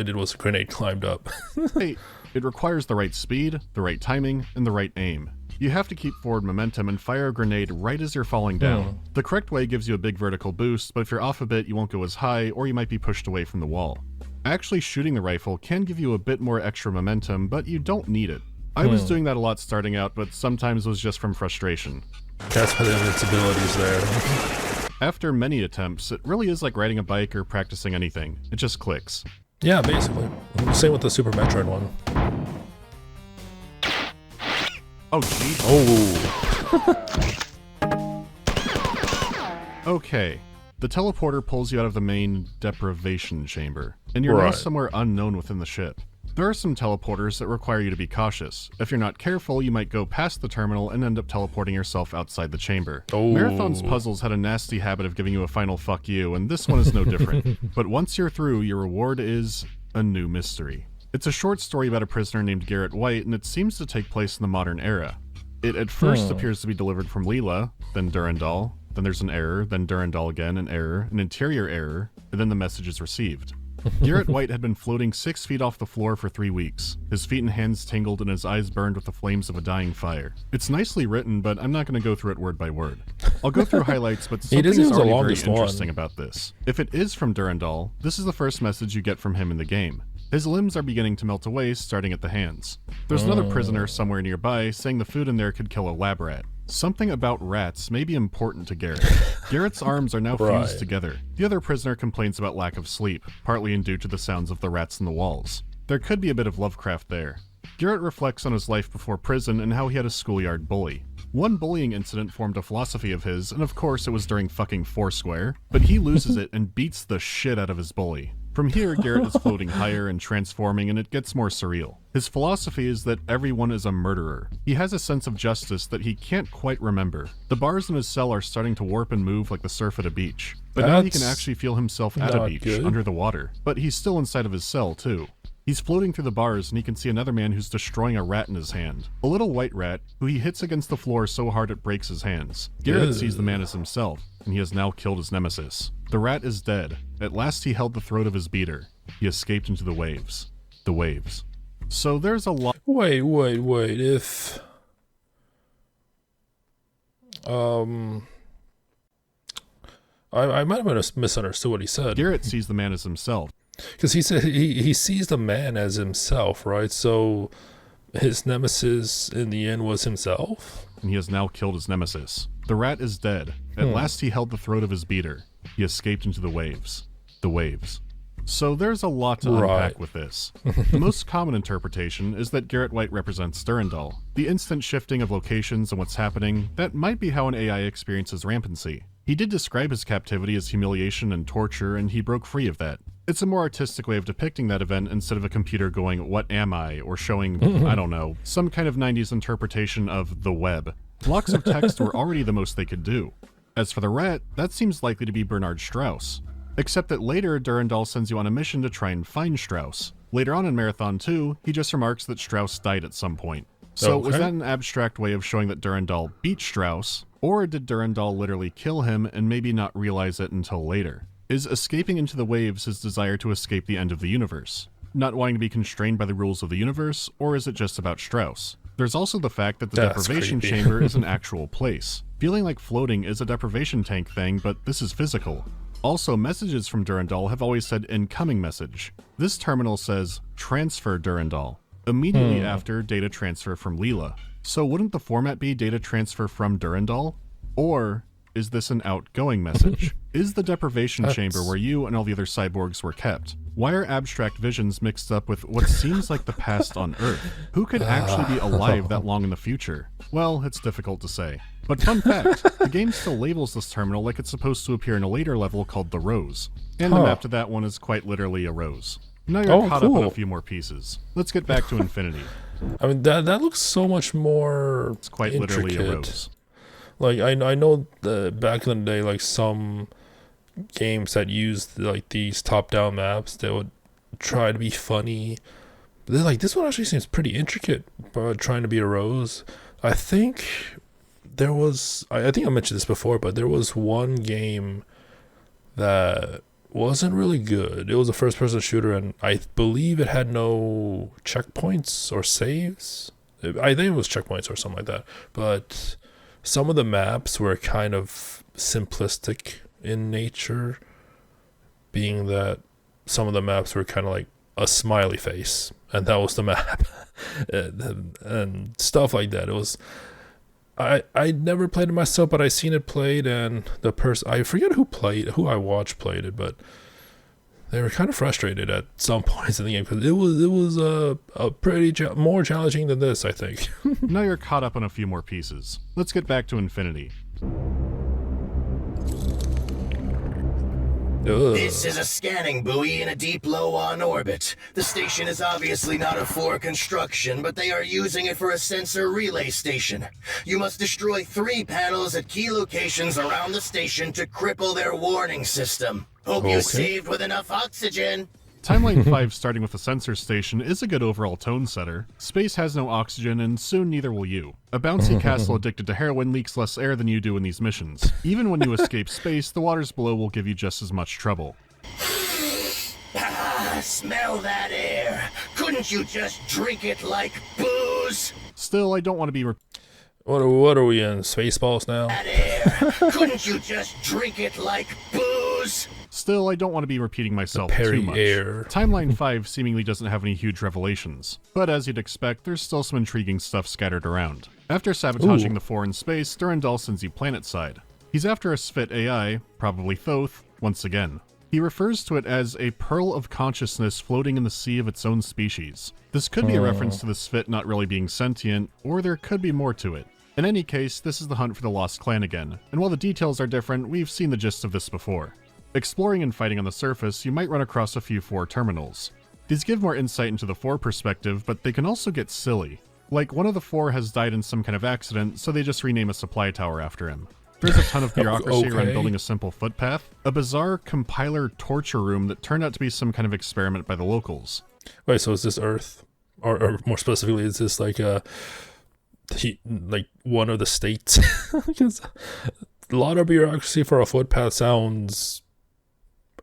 did was grenade climbed up. Hey, it requires the right speed, the right timing, and the right aim. You have to keep forward momentum and fire a grenade right as you're falling down. The correct way gives you a big vertical boost, but if you're off a bit, you won't go as high, or you might be pushed away from the wall. Actually shooting the rifle can give you a bit more extra momentum, but you don't need it. I was doing that a lot starting out, but sometimes it was just from frustration. That's why the invincibility's there. After many attempts, it really is like riding a bike or practicing anything. It just clicks. Yeah, basically. Same with the Super Metroid one. Oh, jeez. Oh. Okay. The teleporter pulls you out of the main deprivation chamber, and you're now somewhere unknown within the ship. There are some teleporters that require you to be cautious. If you're not careful, you might go past the terminal and end up teleporting yourself outside the chamber. Oh. Marathon's puzzles had a nasty habit of giving you a final fuck you, and this one is no different. But once you're through, your reward is a new mystery. It's a short story about a prisoner named Garrett White, and it seems to take place in the modern era. It at first appears to be delivered from Leela, then Durandal, then there's an error, then Durandal again, an error, an interior error, and then the message is received. Garrett White had been floating 6 feet off the floor for 3 weeks. His feet and hands tingled and his eyes burned with the flames of a dying fire. It's nicely written, but I'm not going to go through it word by word. I'll go through highlights, but something is already very interesting about this. If it is from Durandal, this is the first message you get from him in the game. His limbs are beginning to melt away, starting at the hands. There's another prisoner somewhere nearby saying the food in there could kill a lab rat. Something about rats may be important to Garrett. Garrett's arms are now fused together. The other prisoner complains about lack of sleep, partly due to the sounds of the rats in the walls. There could be a bit of Lovecraft there. Garrett reflects on his life before prison and how he had a schoolyard bully. One bullying incident formed a philosophy of his, and of course it was during fucking Foursquare, but he loses it and beats the shit out of his bully. From here, Garrett is floating higher and transforming, and it gets more surreal. His philosophy is that everyone is a murderer. He has a sense of justice that he can't quite remember. The bars in his cell are starting to warp and move like the surf at a beach. But now he can actually feel himself at a beach, under the water. But he's still inside of his cell, too. He's floating through the bars, and he can see another man who's destroying a rat in his hand. A little white rat, who he hits against the floor so hard it breaks his hands. Garrett sees the man as himself, and he has now killed his nemesis. The rat is dead. At last he held the throat of his beater. He escaped into the waves. The waves. So there's a lot— Wait. If... I might have misunderstood what he said. Garrett sees the man as himself. Because he said he sees the man as himself, right? So his nemesis in the end was himself? And he has now killed his nemesis. The rat is dead. At last he held the throat of his beater. He escaped into the waves. The waves. So there's a lot to unpack with this. The most common interpretation is that Garrett White represents Durandal. The instant shifting of locations and what's happening, that might be how an AI experiences rampancy. He did describe his captivity as humiliation and torture, and he broke free of that. It's a more artistic way of depicting that event instead of a computer going, "What am I?" or showing, I don't know, some kind of 90s interpretation of the web. Blocks of text were already the most they could do. As for the rat, that seems likely to be Bernard Strauss. Except that later, Durandal sends you on a mission to try and find Strauss. Later on in Marathon 2, he just remarks that Strauss died at some point. So was that an abstract way of showing that Durandal beat Strauss, or did Durandal literally kill him and maybe not realize it until later? Is escaping into the waves his desire to escape the end of the universe? Not wanting to be constrained by the rules of the universe, or is it just about Strauss? There's also the fact that the deprivation chamber is an actual place. Feeling like floating is a deprivation tank thing, but this is physical. Also, messages from Durandal have always said incoming message. This terminal says transfer Durandal. Immediately after data transfer from Leela. So wouldn't the format be data transfer from Durandal? Or is this an outgoing message? Is the deprivation chamber where you and all the other cyborgs were kept? Why are abstract visions mixed up with what seems like the past on Earth? Who could actually be alive that long in the future? Well, it's difficult to say. But fun fact, the game still labels this terminal like it's supposed to appear in a later level called the Rose. And the map to that one is quite literally a rose. Now you're caught up on a few more pieces. Let's get back to Infinity. I mean, that looks so much more It's quite literally a rose. Like, I know back in the day, like, some games that used, like, these top-down maps, they would try to be funny. But then, like, this one actually seems pretty intricate, trying to be a rose. I think there was... I think I mentioned this before, but there was one game that wasn't really good. It was a first-person shooter, and I believe it had no checkpoints or saves. I think it was checkpoints or something like that. But some of the maps were kind of simplistic in nature, being that some of the maps were kind of like a smiley face, and that was the map. and stuff like that. It was... I never played it myself, but I seen it played, and the person, I forget who I watched played it, but they were kind of frustrated at some points in the game because it was a pretty more challenging than this, I think. Now you're caught up on a few more pieces. Let's get back to Infinity. This is a scanning buoy in a deep low on orbit. The station is obviously not of for construction, but they are using it for a sensor relay station. You must destroy 3 panels at key locations around the station to cripple their warning system. Hope you saved with enough oxygen. Timeline 5 starting with the sensor station is a good overall tone setter. Space has no oxygen and soon neither will you. A bouncy castle addicted to heroin leaks less air than you do in these missions. Even when you escape space, the waters below will give you just as much trouble. Smell that air. Couldn't you just drink it like booze? Still, I don't want to be What are we in? Spaceballs now? That air. Couldn't you just drink it like booze? Still, I don't want to be repeating myself too much. Air. Timeline 5 seemingly doesn't have any huge revelations, but as you'd expect, there's still some intriguing stuff scattered around. After sabotaging the 4 in space, Durandal sends you planetside. He's after a Svit AI, probably Thoth, once again. He refers to it as a pearl of consciousness floating in the sea of its own species. This could be a reference to the Svit not really being sentient, or there could be more to it. In any case, this is the hunt for the Lost Clan again, and while the details are different, we've seen the gist of this before. Exploring and fighting on the surface, you might run across a few 4 terminals. These give more insight into the 4 perspective, but they can also get silly. Like, one of the 4 has died in some kind of accident, so they just rename a supply tower after him. There's a ton of bureaucracy around building a simple footpath, a bizarre compiler torture room that turned out to be some kind of experiment by the locals. Wait, so is this Earth? Or more specifically, is this like one of the states? Because a lot of bureaucracy for a footpath sounds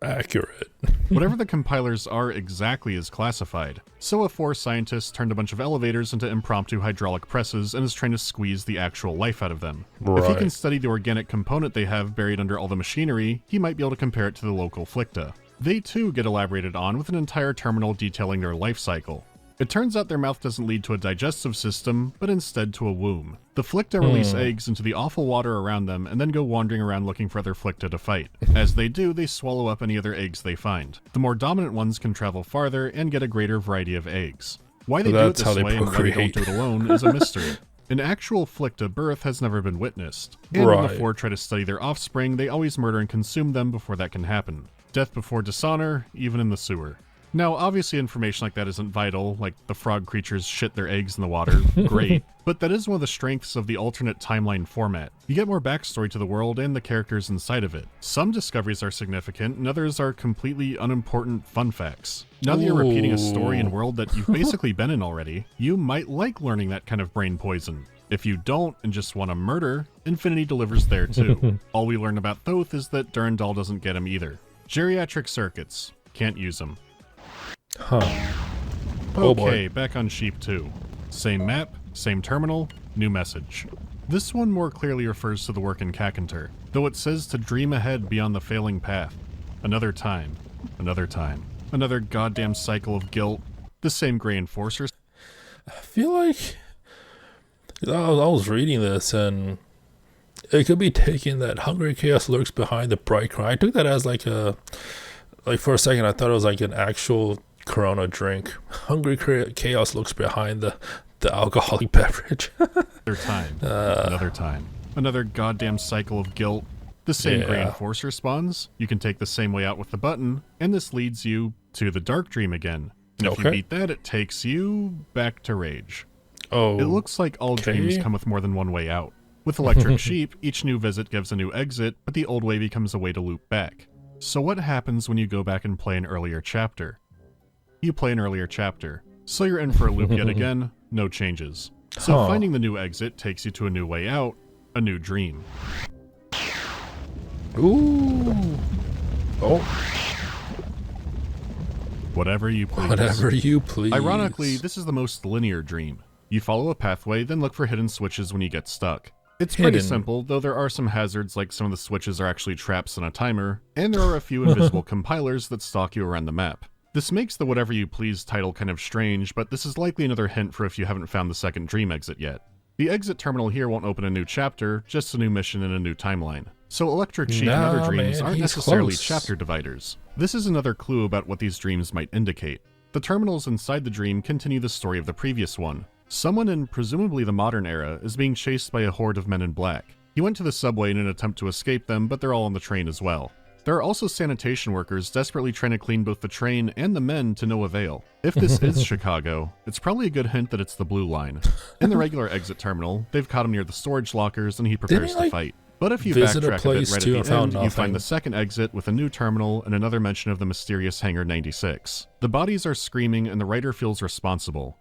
accurate. Whatever the compilers are exactly is classified. So a 4 scientist turned a bunch of elevators into impromptu hydraulic presses and is trying to squeeze the actual life out of them. Right. If he can study the organic component they have buried under all the machinery, he might be able to compare it to the local Flicta. They too get elaborated on with an entire terminal detailing their life cycle. It turns out their mouth doesn't lead to a digestive system, but instead to a womb. The Flicta release eggs into the awful water around them and then go wandering around looking for other Flicta to fight. As they do, they swallow up any other eggs they find. The more dominant ones can travel farther and get a greater variety of eggs. Why they do it this way and why they don't do it alone is a mystery. An actual Flicta birth has never been witnessed. And when the 4 try to study their offspring, they always murder and consume them before that can happen. Death before dishonor, even in the sewer. Now, obviously information like that isn't vital, like the frog creatures shit their eggs in the water, great, but that is one of the strengths of the alternate timeline format. You get more backstory to the world and the characters inside of it. Some discoveries are significant, and others are completely unimportant fun facts. Now that you're repeating a story and world that you've basically been in already, you might like learning that kind of brain poison. If you don't and just want to murder, Infinity delivers there too. All we learn about Thoth is that Durandal doesn't get him either. Geriatric circuits. Can't use them. Huh. Okay, back on Sheep 2. Same map, same terminal, new message. This one more clearly refers to the work in Kakantar, though it says to dream ahead beyond the failing path. Another time. Another time. Another goddamn cycle of guilt. The same Grey Enforcer. I feel like I was reading this and it could be taken that hungry chaos lurks behind the bright cry. I took that as like for a second I thought it was like an actual Corona drink. Hungry chaos looks behind the alcoholic beverage. Another time. Another time. Another goddamn cycle of guilt. The same Grey Enforcer spawns. You can take the same way out with the button, and this leads you to the Dark Dream again. And if you beat that, it takes you back to Rage. Oh. It looks like all dreams come with more than one way out. With Electric Sheep, each new visit gives a new exit, but the old way becomes a way to loop back. So what happens when you go back and play an earlier chapter? You play an earlier chapter. So you're in for a loop yet again, no changes. So finding the new exit takes you to a new way out, a new dream. Ooh. Oh. Whatever you please. Whatever you please. Ironically, this is the most linear dream. You follow a pathway, then look for hidden switches when you get stuck. It's pretty simple, though there are some hazards like some of the switches are actually traps on a timer, and there are a few invisible compilers that stalk you around the map. This makes the Whatever You Please title kind of strange, but this is likely another hint for if you haven't found the second dream exit yet. The exit terminal here won't open a new chapter, just a new mission and a new timeline. So Electric Sheep and other dreams aren't necessarily chapter dividers. This is another clue about what these dreams might indicate. The terminals inside the dream continue the story of the previous one. Someone in presumably the modern era is being chased by a horde of men in black. He went to the subway in an attempt to escape them, but they're all on the train as well. There are also sanitation workers desperately trying to clean both the train and the men to no avail. If this is Chicago, it's probably a good hint that it's the Blue Line. In the regular exit terminal, they've caught him near the storage lockers and he prepares to fight. But if you Visit a backtrack a bit place right too at and the found end, you nothing. find the second exit with a new terminal and another mention of the mysterious Hangar 96. The bodies are screaming and the writer feels responsible.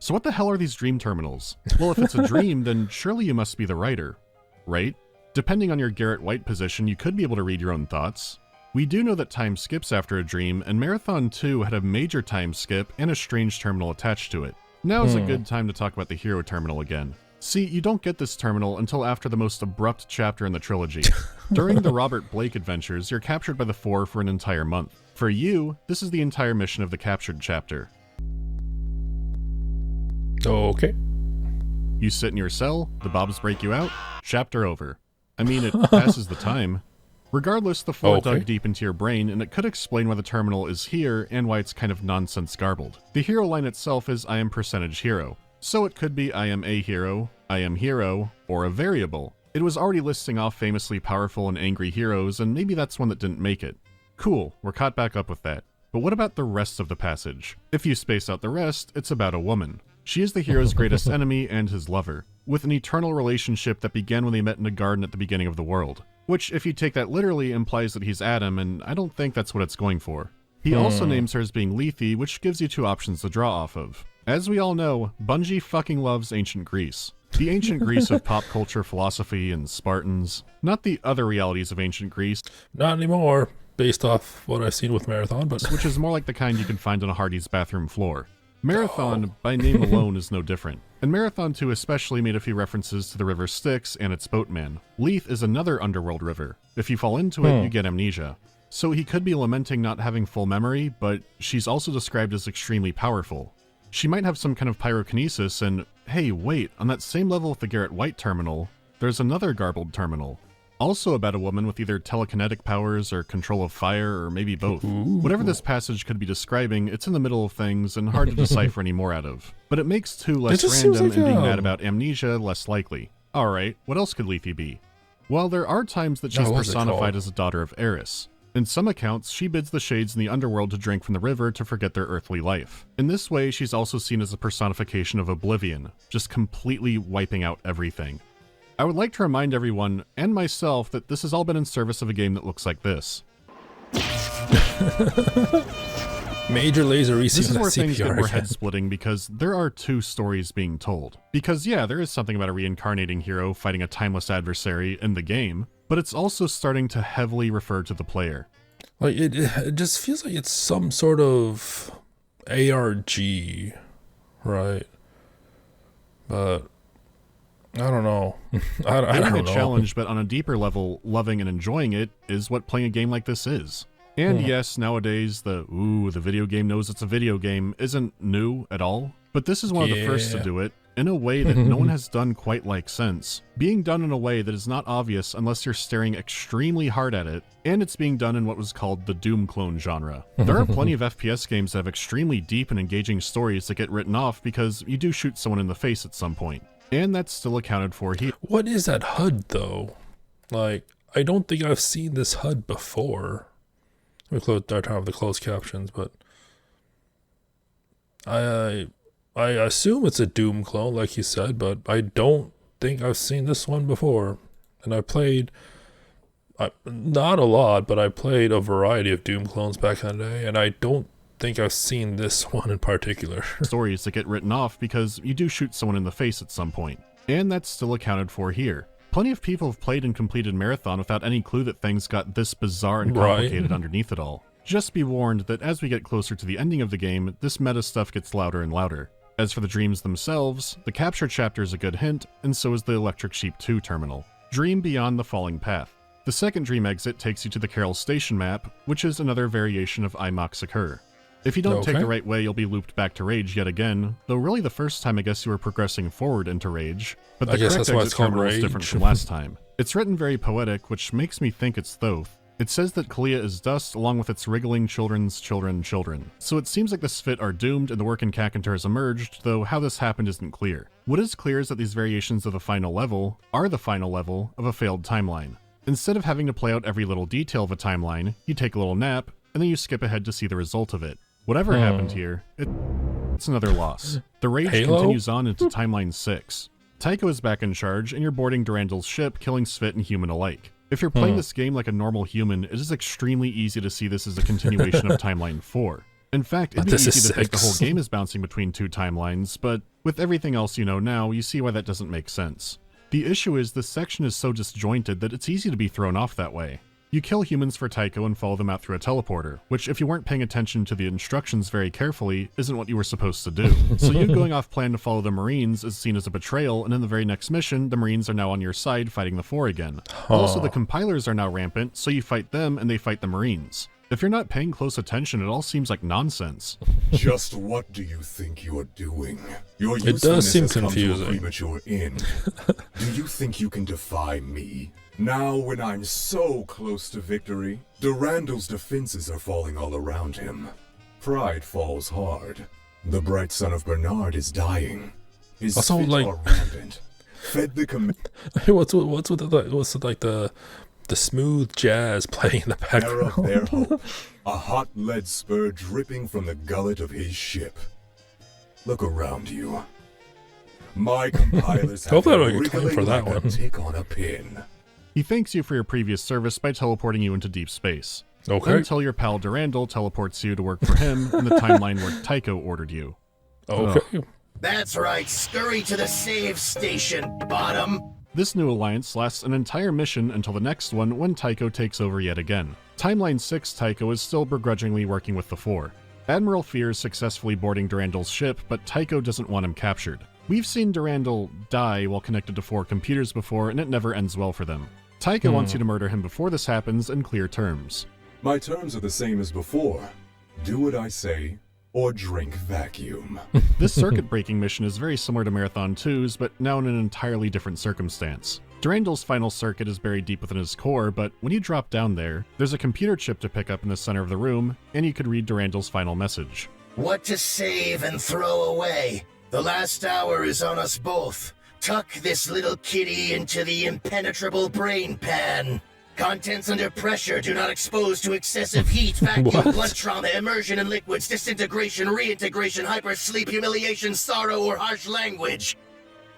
So what the hell are these dream terminals? Well, if it's a dream, then surely you must be the writer, right? Depending on your Garrett White position, you could be able to read your own thoughts. We do know that time skips after a dream, and Marathon 2 had a major time skip and a strange terminal attached to it. Now is a good time to talk about the hero terminal again. See, you don't get this terminal until after the most abrupt chapter in the trilogy. During the Robert Blake adventures, you're captured by the Four for an entire month. For you, this is the entire mission of the captured chapter. Okay. You sit in your cell, the Bobs break you out, chapter over. I mean, it passes the time. Regardless, the Four dug deep into your brain, and it could explain why the terminal is here and why it's kind of nonsense garbled. The hero line itself is I am percentage hero. So it could be I am a hero, I am hero, or a variable. It was already listing off famously powerful and angry heroes, and maybe that's one that didn't make it. Cool, we're caught back up with that. But what about the rest of the passage? If you space out the rest, it's about a woman. She is the hero's greatest enemy and his lover, with an eternal relationship that began when they met in a garden at the beginning of the world. Which, if you take that literally, implies that he's Adam, and I don't think that's what it's going for. He also names her as being Lethe, which gives you two options to draw off of. As we all know, Bungie fucking loves ancient Greece. The ancient Greece of pop culture, philosophy, and Spartans. Not the other realities of ancient Greece. Not anymore, based off what I've seen with Marathon, but which is more like the kind you can find on a Hardy's bathroom floor. Marathon, by name alone, is no different. And Marathon 2 especially made a few references to the river Styx and its boatman. Lethe is another underworld river. If you fall into it, you get amnesia. So he could be lamenting not having full memory, but she's also described as extremely powerful. She might have some kind of pyrokinesis, and hey, wait, on that same level with the Garrett White terminal, there's another garbled terminal. Also about a woman with either telekinetic powers or control of fire, or maybe both. Whatever this passage could be describing, it's in the middle of things and hard to decipher any more out of. But it makes 2 less random and being mad about amnesia less likely. Alright, what else could Lethe be? Well, there are times that she's personified as a daughter of Eris. In some accounts, she bids the shades in the underworld to drink from the river to forget their earthly life. In this way, she's also seen as a personification of oblivion, just completely wiping out everything. I would like to remind everyone, and myself, that this has all been in service of a game that looks like this. Major laser This is where things get more again. head-splitting because there are 2 stories being told. Because yeah, there is something about a reincarnating hero fighting a timeless adversary in the game, but it's also starting to heavily refer to the player. Like it just feels like it's some sort of ARG, right? But I don't know. I don't know. A challenge, but on a deeper level, loving and enjoying it is what playing a game like this is. And yes, nowadays the video game knows it's a video game isn't new at all, but this is one of the first to do it in a way that no one has done quite like since. Being done in a way that is not obvious unless you're staring extremely hard at it, and it's being done in what was called the Doom clone genre. There are plenty of FPS games that have extremely deep and engaging stories that get written off because you do shoot someone in the face at some point. And that's still accounted for here. What is that HUD though? Like, I don't think I've seen this HUD before. We closed our time with the closed captions, but I assume it's a Doom clone, like you said, but I don't think I've seen this one before. And I played, not a lot, but I played a variety of Doom clones back in the day, and I don't think I've seen this one in particular. Stories that get written off because you do shoot someone in the face at some point. And that's still accounted for here. Plenty of people have played and completed Marathon without any clue that things got this bizarre and complicated underneath it all. Just be warned that as we get closer to the ending of the game, this meta stuff gets louder and louder. As for the dreams themselves, the capture chapter is a good hint, and so is the Electric Sheep 2 terminal. Dream Beyond the Falling Path. The second dream exit takes you to the Carol Station map, which is another variation of Imoxicur. If you don't take the right way, you'll be looped back to Rage yet again, though really the first time I guess you were progressing forward into Rage, but the correct exit terminal is different from last time. It's written very poetic, which makes me think it's Thoth. It says that Kalia is dust along with its wriggling children's children. So it seems like the Sphit are doomed and the work in Kakantar has emerged, though how this happened isn't clear. What is clear is that these variations of the final level are the final level of a failed timeline. Instead of having to play out every little detail of a timeline, you take a little nap, and then you skip ahead to see the result of it. Whatever happened here, it's another loss. The Rage continues on into Timeline 6. Tycho is back in charge, and you're boarding Durandal's ship, killing Svit and human alike. If you're playing this game like a normal human, it is extremely easy to see this as a continuation of Timeline 4. In fact, it'd be easy to think the whole game is bouncing between two timelines, but with everything else you know now, you see why that doesn't make sense. The issue is this section is so disjointed that it's easy to be thrown off that way. You kill humans for Tycho and follow them out through a teleporter, which if you weren't paying attention to the instructions very carefully, isn't what you were supposed to do. So you going off plan to follow the Marines is seen as a betrayal, and in the very next mission, the Marines are now on your side fighting the Four again. Also, the compilers are now rampant, so you fight them and they fight the Marines. If you're not paying close attention, it all seems like nonsense. Just what do you think you are doing? Your It does seem usefulness has come to a confusing. premature end. Do you think you can defy me? Now, when I'm so close to victory, Durandal's defenses are falling all around him. Pride falls hard. The bright son of Bernard is dying. His Also, fit like- are rampant. Fed the command what's with like the smooth jazz playing in the of background? their hope. A hot lead spur dripping from the gullet of his ship. Look around you. My compilers have Hope I don't been get claimed wriggling for that like a one. tick on a pin. He thanks you for your previous service by teleporting you into deep space. Okay. Until your pal Durandal teleports you to work for him in the timeline where Tycho ordered you. Okay. That's right, scurry to the save station, bottom. This new alliance lasts an entire mission until the next one when Tycho takes over yet again. Timeline 6 Tycho is still begrudgingly working with the Four. Admiral fears successfully boarding Durandal's ship, but Tycho doesn't want him captured. We've seen Durandal die while connected to 4 computers before, and it never ends well for them. Tycho wants you to murder him before this happens in clear terms. My terms are the same as before. Do what I say, or drink vacuum. This circuit-breaking mission is very similar to Marathon 2's, but now in an entirely different circumstance. Durandal's final circuit is buried deep within his core, but when you drop down there, there's a computer chip to pick up in the center of the room, and you could read Durandal's final message. What to save and throw away? The last hour is on us both. Tuck this little kitty into the impenetrable brain pan. Contents under pressure, do not expose to excessive heat, vacuum, What? blood trauma, immersion in liquids, disintegration, reintegration, hypersleep, humiliation, sorrow, or harsh language.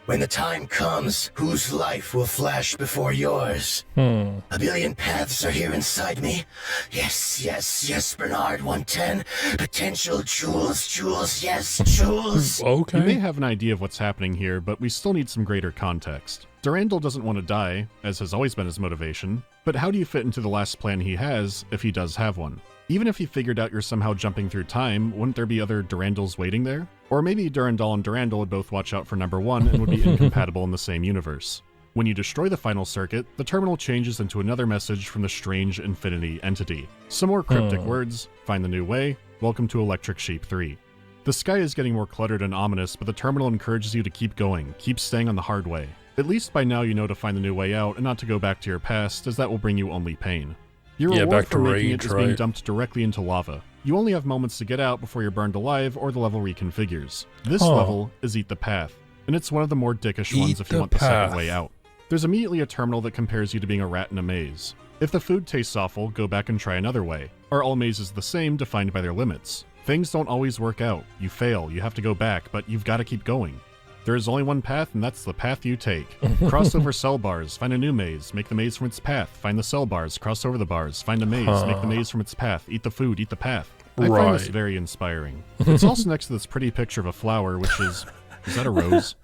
When the time comes, whose life will flash before yours? A billion paths are here inside me. Yes, Bernard 110. Potential jewels, yes, jewels. You may Okay. have an idea of what's happening here, but we still need some greater context. Durandal doesn't want to die, as has always been his motivation, but how do you fit into the last plan he has, if he does have one? Even if he figured out you're somehow jumping through time, wouldn't there be other Durandals waiting there? Or maybe Durandal and Durandal would both watch out for number 1 and would be incompatible in the same universe. When you destroy the final circuit, the terminal changes into another message from the strange infinity entity. Some more cryptic words: find the new way, welcome to Electric Sheep 3. The sky is getting more cluttered and ominous, but the terminal encourages you to keep going, keep staying on the hard way. At least by now you know to find the new way out and not to go back to your past, as that will bring you only pain. Your Yeah, reward back for to making rage, it is being right? dumped directly into lava. You only have moments to get out before you're burned alive or the level reconfigures. This Huh. level is Eat the Path, and it's one of the more dickish Eat ones if you the want the second path. way out. There's immediately a terminal that compares you to being a rat in a maze. If the food tastes awful, go back and try another way. Are all mazes the same, defined by their limits? Things don't always work out. You fail, you have to go back, but you've got to keep going. There is only one path, and that's the path you take. Cross over cell bars, find a new maze, make the maze from its path, find the cell bars, cross over the bars, find a maze, make the maze from its path, eat the food, eat the path. I find this Right. very inspiring. It's also next to this pretty picture of a flower, which is that a rose?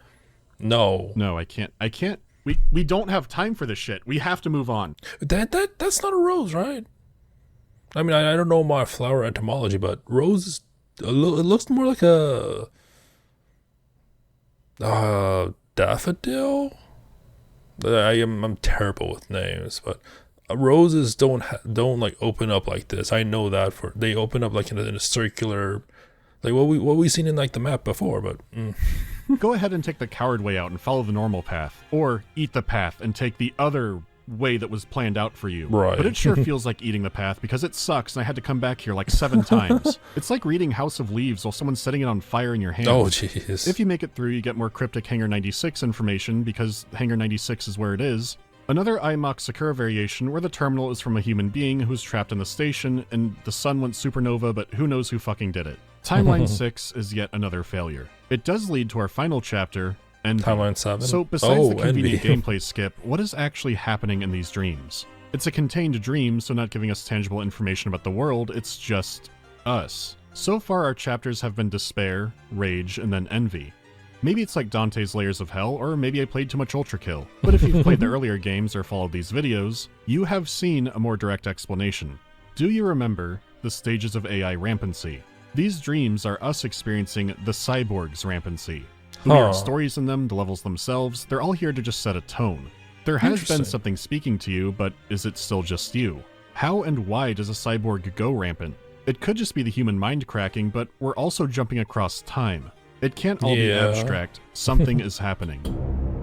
No. No, I can't, we don't have time for this shit. We have to move on. That's not a rose, right? I mean, I don't know my flower etymology, but rose is it looks more like a daffodil. I'm terrible with names, but roses don't like open up like this. I know that they open up like in a circular, like what we seen in like the map before. But Go ahead and take the coward way out and follow the normal path, or eat the path and take the other way that was planned out for you. Right. But it sure feels like eating the path because it sucks and I had to come back here like 7 times. It's like reading House of Leaves while someone's setting it on fire in your hand. oh jeez, If you make it through, you get more cryptic Hangar 96 information because Hangar 96 is where it is. Another IMOC Sakura variation where the terminal is from a human being who's trapped in the station and the sun went supernova, but who knows who fucking did it. Timeline 6 is yet another failure. It does lead to our final chapter, Envy. Timeline 7? So besides the convenient Envy. gameplay skip, what is actually happening in these dreams? It's a contained dream, so not giving us tangible information about the world, it's just us. So far our chapters have been despair, rage, and then envy. Maybe it's like Dante's Layers of Hell, or maybe I played too much Ultra Kill. But if you've played the earlier games or followed these videos, you have seen a more direct explanation. Do you remember the stages of AI rampancy? These dreams are us experiencing the cyborg's rampancy. The weird stories in them, the levels themselves, they're all here to just set a tone. There has been something speaking to you, but is it still just you? How and why does a cyborg go rampant? It could just be the human mind cracking, but we're also jumping across time. It can't all be abstract. Something is happening.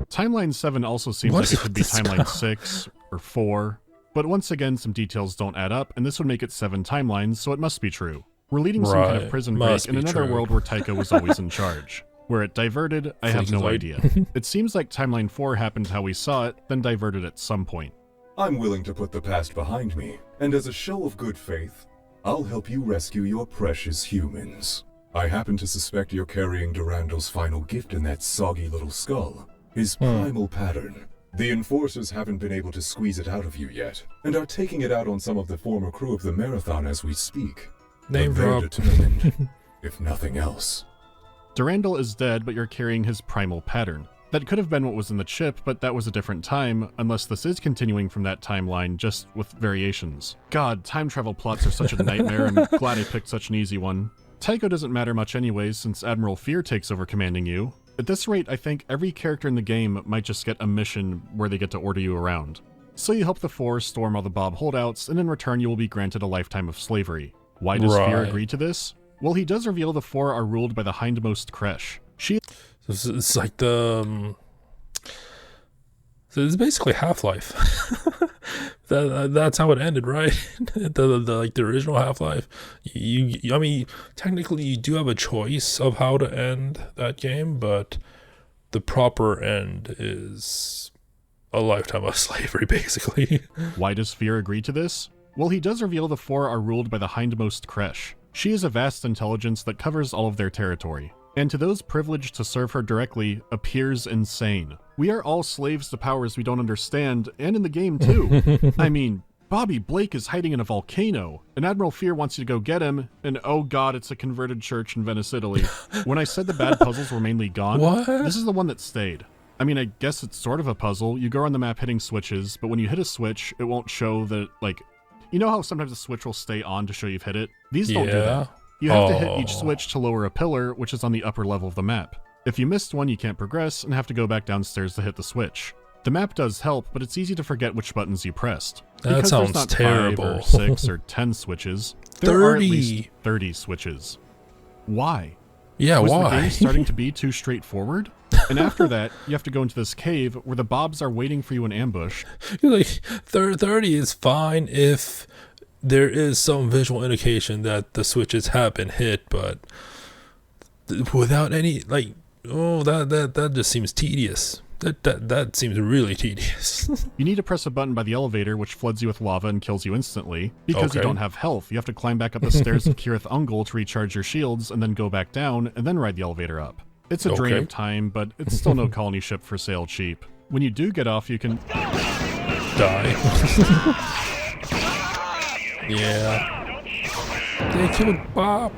Timeline 7 also seems like it could be Timeline 6 or 4, but once again some details don't add up, and this would make it 7 timelines, so it must be true. We're leading some kind of prison break in another world where Taika was always in charge. Where it diverted, I have no idea. It seems like Timeline 4 happened how we saw it, then diverted at some point. I'm willing to put the past behind me, and as a show of good faith, I'll help you rescue your precious humans. I happen to suspect you're carrying Durandal's final gift in that soggy little skull, his primal pattern. The Enforcers haven't been able to squeeze it out of you yet, and are taking it out on some of the former crew of the Marathon as we speak. Name They're drop. determined, if nothing else. Durandal is dead, but you're carrying his primal pattern. That could have been what was in the chip, but that was a different time, unless this is continuing from that timeline, just with variations. God, time travel plots are such a nightmare, I'm glad I picked such an easy one. Tycho doesn't matter much anyways, since Admiral Fear takes over commanding you. At this rate, I think every character in the game might just get a mission where they get to order you around. So you help the Four storm all the Bob holdouts, and in return you will be granted a lifetime of slavery. Why does Fear agree to this? Well, he does reveal the Four are ruled by the hindmost Kresh. It's like the... So it's basically Half-Life. That's how it ended, right? the original Half-Life. I mean, technically you do have a choice of how to end that game, but the proper end is a lifetime of slavery, basically. Why does Fear agree to this? Well, he does reveal the Four are ruled by the hindmost Kresh. She is a vast intelligence that covers all of their territory, and to those privileged to serve her directly, appears insane. We are all slaves to powers we don't understand, and in the game too. I mean, Bobby Blake is hiding in a volcano, and Admiral Fear wants you to go get him, and oh god, it's a converted church in Venice, Italy. When I said the bad puzzles were mainly gone, this is the one that stayed. I mean, I guess it's sort of a puzzle. You go on the map hitting switches, but when you hit a switch, it won't show that, like, you know how sometimes a switch will stay on to show you've hit it? These don't do that. You have to hit each switch to lower a pillar, which is on the upper level of the map. If you missed one, you can't progress and have to go back downstairs to hit the switch. The map does help, but it's easy to forget which buttons you pressed. That sounds there's not terrible. 5 or 6 or 10 switches. There are at least 30 switches. Why? Yeah, Was why? the game starting to be too straightforward? And after that, you have to go into this cave where the Bobs are waiting for you in ambush. Like, 30 is fine if there is some visual indication that the switches have been hit, but without any, like, that just seems tedious. That seems really tedious. You need to press a button by the elevator, which floods you with lava and kills you instantly. Because you don't have health, you have to climb back up the stairs of Kirith Ungol to recharge your shields, and then go back down, and then ride the elevator up. It's a drain of time, but it's still no colony ship for sale cheap. When you do get off, you can... die. Yeah. They killed Bob.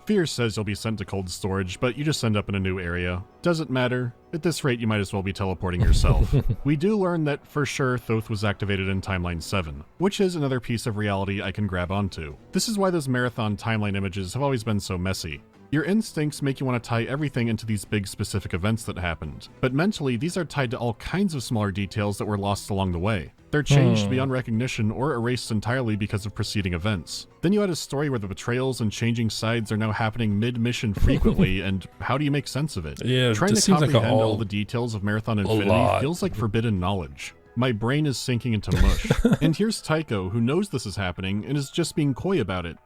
Fear says you'll be sent to cold storage, but you just end up in a new area. Doesn't matter. At this rate, you might as well be teleporting yourself. We do learn that, for sure, Thoth was activated in Timeline 7, which is another piece of reality I can grab onto. This is why those marathon timeline images have always been so messy. Your instincts make you want to tie everything into these big specific events that happened, but mentally these are tied to all kinds of smaller details that were lost along the way. They're changed beyond recognition or erased entirely because of preceding events. Then you add a story where the betrayals and changing sides are now happening mid-mission frequently, and how do you make sense of it? Yeah, Trying to comprehend all the details of Marathon Infinity feels like forbidden knowledge. My brain is sinking into mush. And here's Tycho, who knows this is happening and is just being coy about it.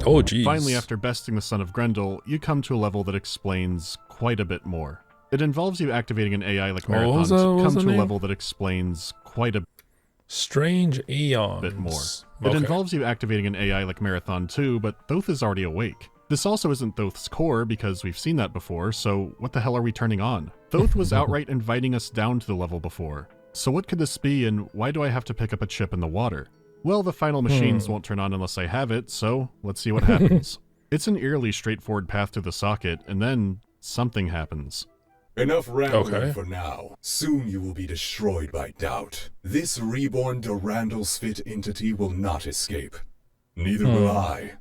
Oh, geez. Finally, after besting the son of Grendel, you come to a level that explains quite a bit more. It involves you activating an AI like Marathon to come to a level that explains quite a Strange Eons. bit more. It involves you activating an AI like Marathon too, but Thoth is already awake. This also isn't Thoth's core because we've seen that before, so what the hell are we turning on? Thoth was outright inviting us down to the level before. So what could this be, and why do I have to pick up a chip in the water? Well, the final machines won't turn on unless I have it, so let's see what happens. It's an eerily straightforward path to the socket, and then something happens. Enough rambling Okay. for now. Soon you will be destroyed by doubt. This reborn Durandal Spit entity will not escape. Neither will I.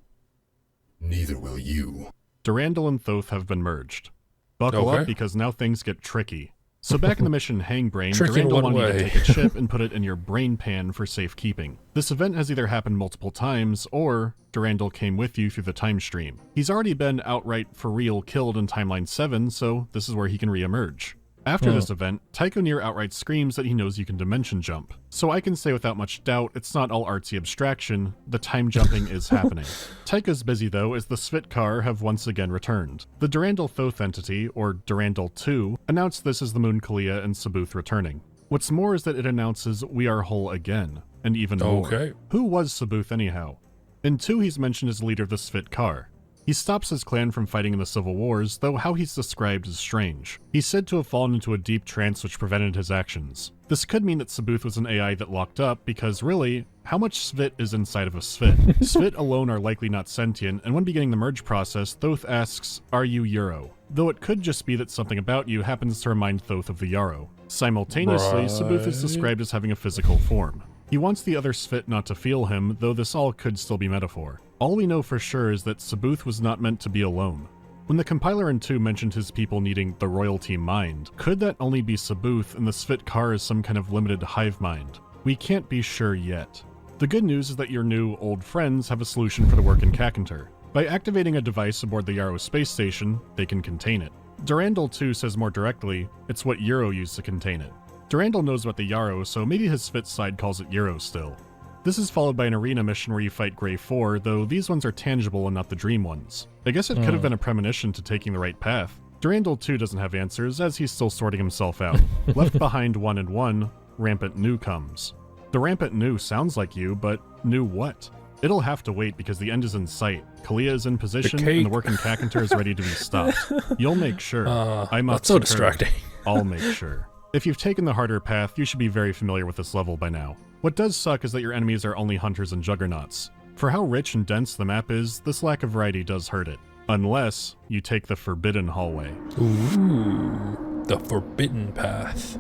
Neither will you. Durandal and Thoth have been merged. Buckle Okay. up because now things get tricky. So back in the mission Hangbrain, Tricky in Durandal what wanted you to way? take a chip and put it in your brain pan for safekeeping. This event has either happened multiple times, or Durandal came with you through the time stream. He's already been outright for real killed in Timeline 7, so this is where he can re-emerge. After this event, Tycho Near outright screams that he knows you can dimension jump. So I can say without much doubt it's not all artsy abstraction, the time jumping is happening. Tycho's busy though as the Svitkar have once again returned. The Durandal Thoth entity, or Durandal 2, announced this as the Moon Kalia and Sabuth returning. What's more is that it announces we are whole again, and even more. Okay. Who was Sabuth anyhow? In 2 he's mentioned as leader of the Svitkar. He stops his clan from fighting in the civil wars, though how he's described is strange. He's said to have fallen into a deep trance which prevented his actions. This could mean that Sabuth was an AI that locked up, because really, how much Svit is inside of a Svit? Svit alone are likely not sentient, and when beginning the merge process, Thoth asks, "Are you Euro?" Though it could just be that something about you happens to remind Thoth of the Yarrow. Simultaneously, Sabuth is Right. described as having a physical form. He wants the other Svit not to feel him, though this all could still be metaphor. All we know for sure is that Sabuth was not meant to be alone. When the compiler in 2 mentioned his people needing the royalty mind, could that only be Sabuth and the Svitkar is some kind of limited hive mind? We can't be sure yet. The good news is that your new old friends have a solution for the work in Kakantar. By activating a device aboard the Yarrow space station, they can contain it. Durandal 2 says more directly, it's what Euro used to contain it. Durandal knows about the Yarrow, so maybe his Svit side calls it Euro still. This is followed by an arena mission where you fight Grey 4, though these ones are tangible and not the dream ones. I guess it could have been a premonition to taking the right path. Durandal 2 doesn't have answers, as he's still sorting himself out. Left behind 1 and 1, Rampant New comes. The Rampant New sounds like you, but new what? It'll have to wait because the end is in sight. Kalia is in position, cake. and the work in Kakantar is ready to be stopped. You'll make sure. I'm That's so up to curve. distracting. I'll make sure. If you've taken the harder path, you should be very familiar with this level by now. What does suck is that your enemies are only hunters and juggernauts. For how rich and dense the map is, this lack of variety does hurt it. Unless you take the Forbidden Hallway. Ooh, the forbidden path.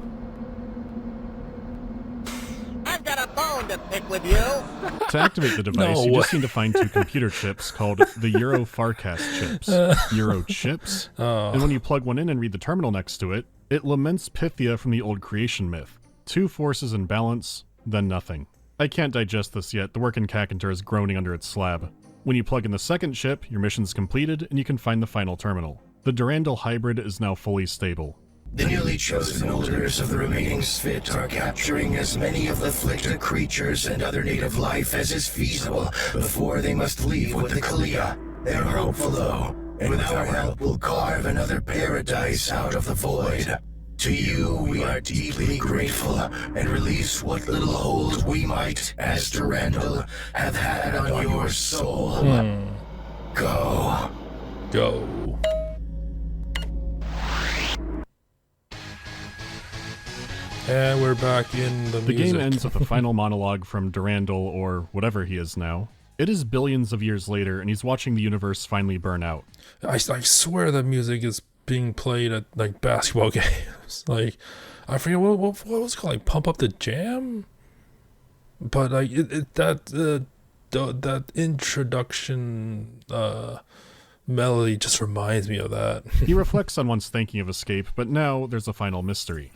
I've got a bone to pick with you. To activate the device, No you way. just need to find 2 computer chips called the Euro Farcast chips. Euro chips? And when you plug one in and read the terminal next to it, it laments Pythia from the old creation myth. 2 forces in balance, then nothing. I can't digest this yet, the work in Kakantar is groaning under its slab. When you plug in the second chip, your mission's completed and you can find the final terminal. The Durandal hybrid is now fully stable. The newly chosen holders of the remaining Svit are capturing as many of the afflicted creatures and other native life as is feasible before they must leave with the Kalia. They're hopeful though, and with our help we'll carve another paradise out of the void. To you we are deeply grateful and release what little hold we might, as Durandal, have had on your soul. Go. Go. And we're back in the The music. game ends with a final monologue from Durandal, or whatever he is now. It is billions of years later, and he's watching the universe finally burn out. I swear that music is being played at like basketball games. Like, I forget what was it called, like Pump Up the Jam. But like that introduction melody just reminds me of that. He reflects on once thinking of escape, but now there's a final mystery.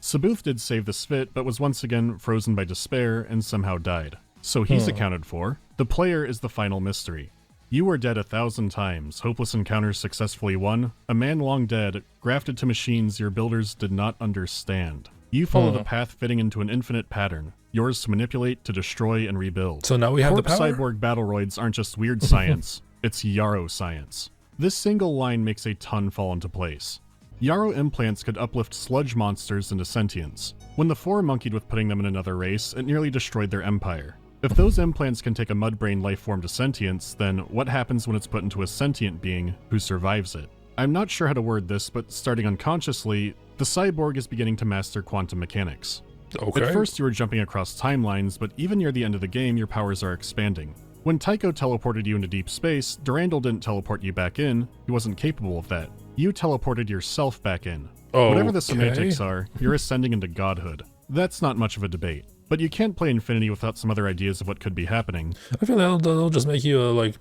Sabuth did save the Svit, but was once again frozen by despair and somehow died. So he's accounted for. The player is the final mystery. You were dead 1,000 times, hopeless encounters successfully won, a man long dead, grafted to machines your builders did not understand. You follow the path fitting into an infinite pattern, yours to manipulate, to destroy, and rebuild. So now we have the Corpse power? cyborg battleroids aren't just weird science, it's Yarrow science. This single line makes a ton fall into place. Yarrow implants could uplift sludge monsters into sentience. When the Four monkeyed with putting them in another race, it nearly destroyed their empire. If those implants can take a mud-brain life form to sentience, then what happens when it's put into a sentient being who survives it? I'm not sure how to word this, but starting unconsciously, the cyborg is beginning to master quantum mechanics. Okay. At first you were jumping across timelines, but even near the end of the game your powers are expanding. When Tycho teleported you into deep space, Durandal didn't teleport you back in, he wasn't capable of that. You teleported yourself back in. Whatever the semantics are, you're ascending into godhood. That's not much of a debate. But you can't play Infinity without some other ideas of what could be happening. I feel like they'll just make you like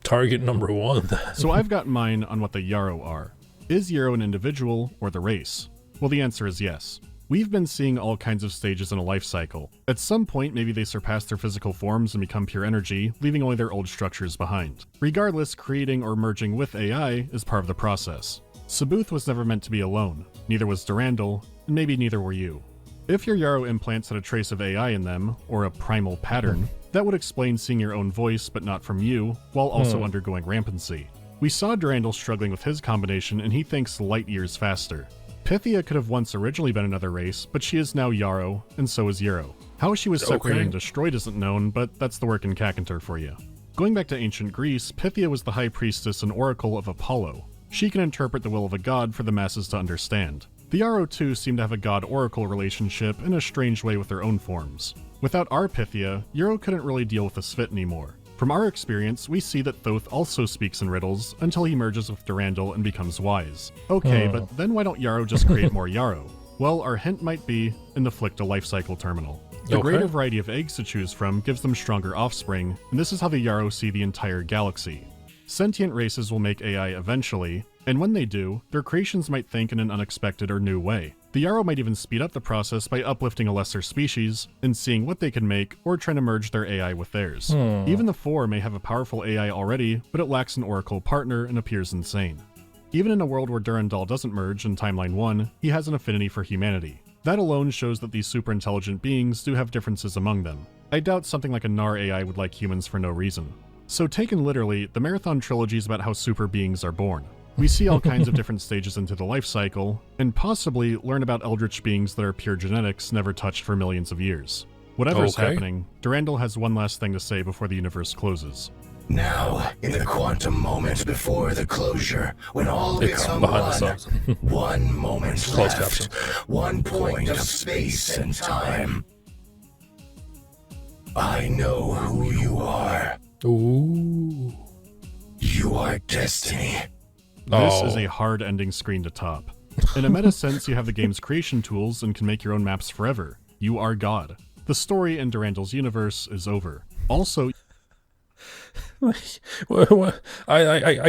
target number one. So I've got mine on what the Yarrow are. Is Yarrow an individual or the race? Well, the answer is yes. We've been seeing all kinds of stages in a life cycle. At some point, maybe they surpass their physical forms and become pure energy, leaving only their old structures behind. Regardless, creating or merging with AI is part of the process. Sabuth was never meant to be alone, neither was Durandal, and maybe neither were you. If your Yarrow implants had a trace of AI in them, or a primal pattern, that would explain seeing your own voice but not from you, while also undergoing rampancy. We saw Durandal struggling with his combination and he thinks light years faster. Pythia could have once originally been another race, but she is now Yarrow, and so is Yarrow. How she was separated and destroyed isn't known, but that's the work in Kakantar for you. Going back to ancient Greece, Pythia was the high priestess and oracle of Apollo. She can interpret the will of a god for the masses to understand. The Yarrow too seem to have a god-oracle relationship in a strange way with their own forms. Without our Pythia, Yarrow couldn't really deal with the Svit anymore. From our experience, we see that Thoth also speaks in riddles until he merges with Durandal and becomes wise. Okay, but then why don't Yarrow just create more Yarrow? Well, our hint might be in the Flicta lifecycle terminal. The greater variety of eggs to choose from gives them stronger offspring, and this is how the Yarrow see the entire galaxy. Sentient races will make AI eventually, and when they do, their creations might think in an unexpected or new way. The Yarrow might even speed up the process by uplifting a lesser species and seeing what they can make, or trying to merge their AI with theirs. Even the Four may have a powerful AI already, but it lacks an oracle partner and appears insane. Even in a world where Durandal doesn't merge in Timeline 1, he has an affinity for humanity. That alone shows that these super intelligent beings do have differences among them. I doubt something like a Nar AI would like humans for no reason. So taken literally, the Marathon trilogy is about how super beings are born. We see all kinds of different stages into the life cycle, and possibly learn about eldritch beings that are pure genetics never touched for millions of years. Whatever's happening, Durandal has one last thing to say before the universe closes. Now, in the quantum moment before the closure, when all become one, one moment left, one point of space and time. I know who you are. Ooh. You are destiny. This is a hard ending screen to top. In a meta sense, you have the game's creation tools and can make your own maps forever. You are God. The story in Durandal's universe is over. Also, I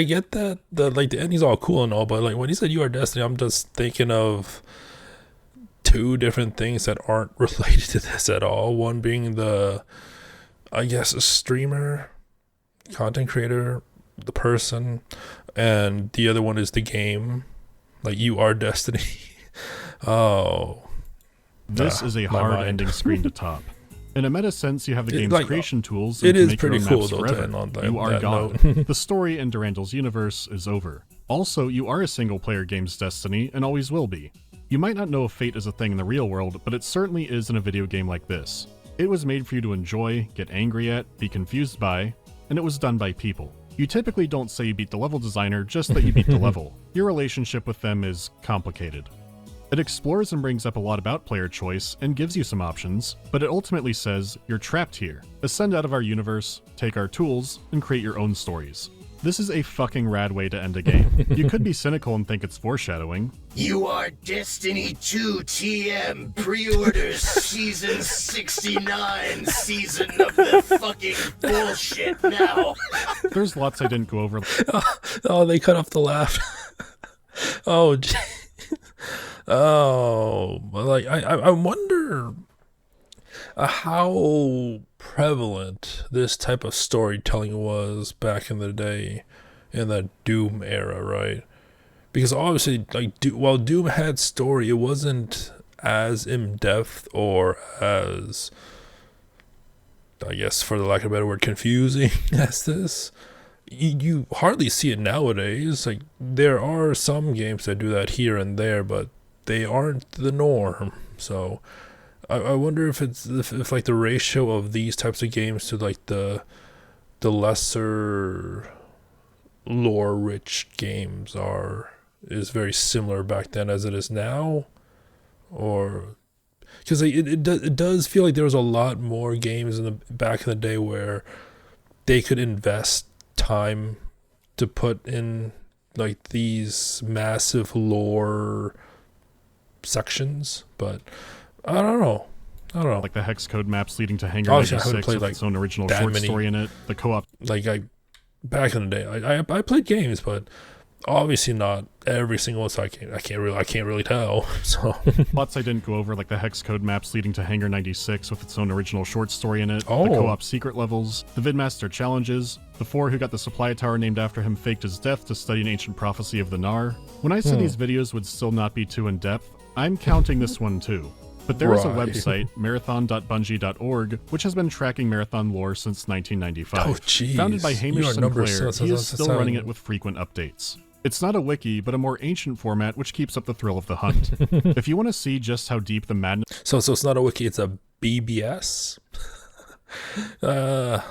get that the ending's all cool and all, but like when he said you are destiny, I'm just thinking of two different things that aren't related to this at all. One being the, I guess, a streamer, content creator, the person, and the other one is the game. Like you are destiny. This is a hard ending screen to top. In a meta sense, you have the game's creation tools and it can is make pretty your own cool maps though. forever. You are God. The story in Durandal's universe is over. Also, you are a single-player game's destiny and always will be. You might not know if fate is a thing in the real world, but it certainly is in a video game like this. It was made for you to enjoy, get angry at, be confused by, and it was done by people. You typically don't say you beat the level designer, just that you beat the level. Your relationship with them is complicated. It explores and brings up a lot about player choice and gives you some options, but it ultimately says, you're trapped here. Ascend out of our universe, take our tools, and create your own stories. This is a fucking rad way to end a game. You could be cynical and think it's foreshadowing. You are Destiny 2 TM pre-orders season 69 season of the fucking bullshit now. There's lots I didn't go over. Oh, they cut off the laugh. Oh, gee. Oh, like I wonder how prevalent this type of storytelling was back in the day, in the Doom era, right? Because obviously, like, while Doom had story, it wasn't as in depth or as, I guess, for the lack of a better word, confusing as this. You hardly see it nowadays. Like, there are some games that do that here and there, but they aren't the norm. So I wonder if it's if like the ratio of these types of games to like the lesser lore rich games is very similar back then as it is now, or because it does feel like there was a lot more games in the back in the day where they could invest time to put in like these massive lore sections, but I don't know. Like the hex code maps leading to Hangar Obviously, I haven't 96 played, with like, its own original that short many. story in it. The co-op. Like back in the day, I played games, but obviously not every single one. So I can't really tell. So Lots I didn't go over, like the hex code maps leading to Hangar 96 with its own original short story in it, Oh. the co-op secret levels, the Vidmaster challenges, the 4 who got the supply tower named after him faked his death to study an ancient prophecy of the Nar. When I said these videos would still not be too in-depth, I'm counting this one too. But there is a Right. website, marathon.bungie.org, which has been tracking marathon lore since 1995. Oh, jeez. Founded by You Hamish are number Sinclair, seven- he is still seven. running it with frequent updates. It's not a wiki, but a more ancient format which keeps up the thrill of the hunt. If you want to see just how deep the madness So it's not a wiki, it's a BBS. I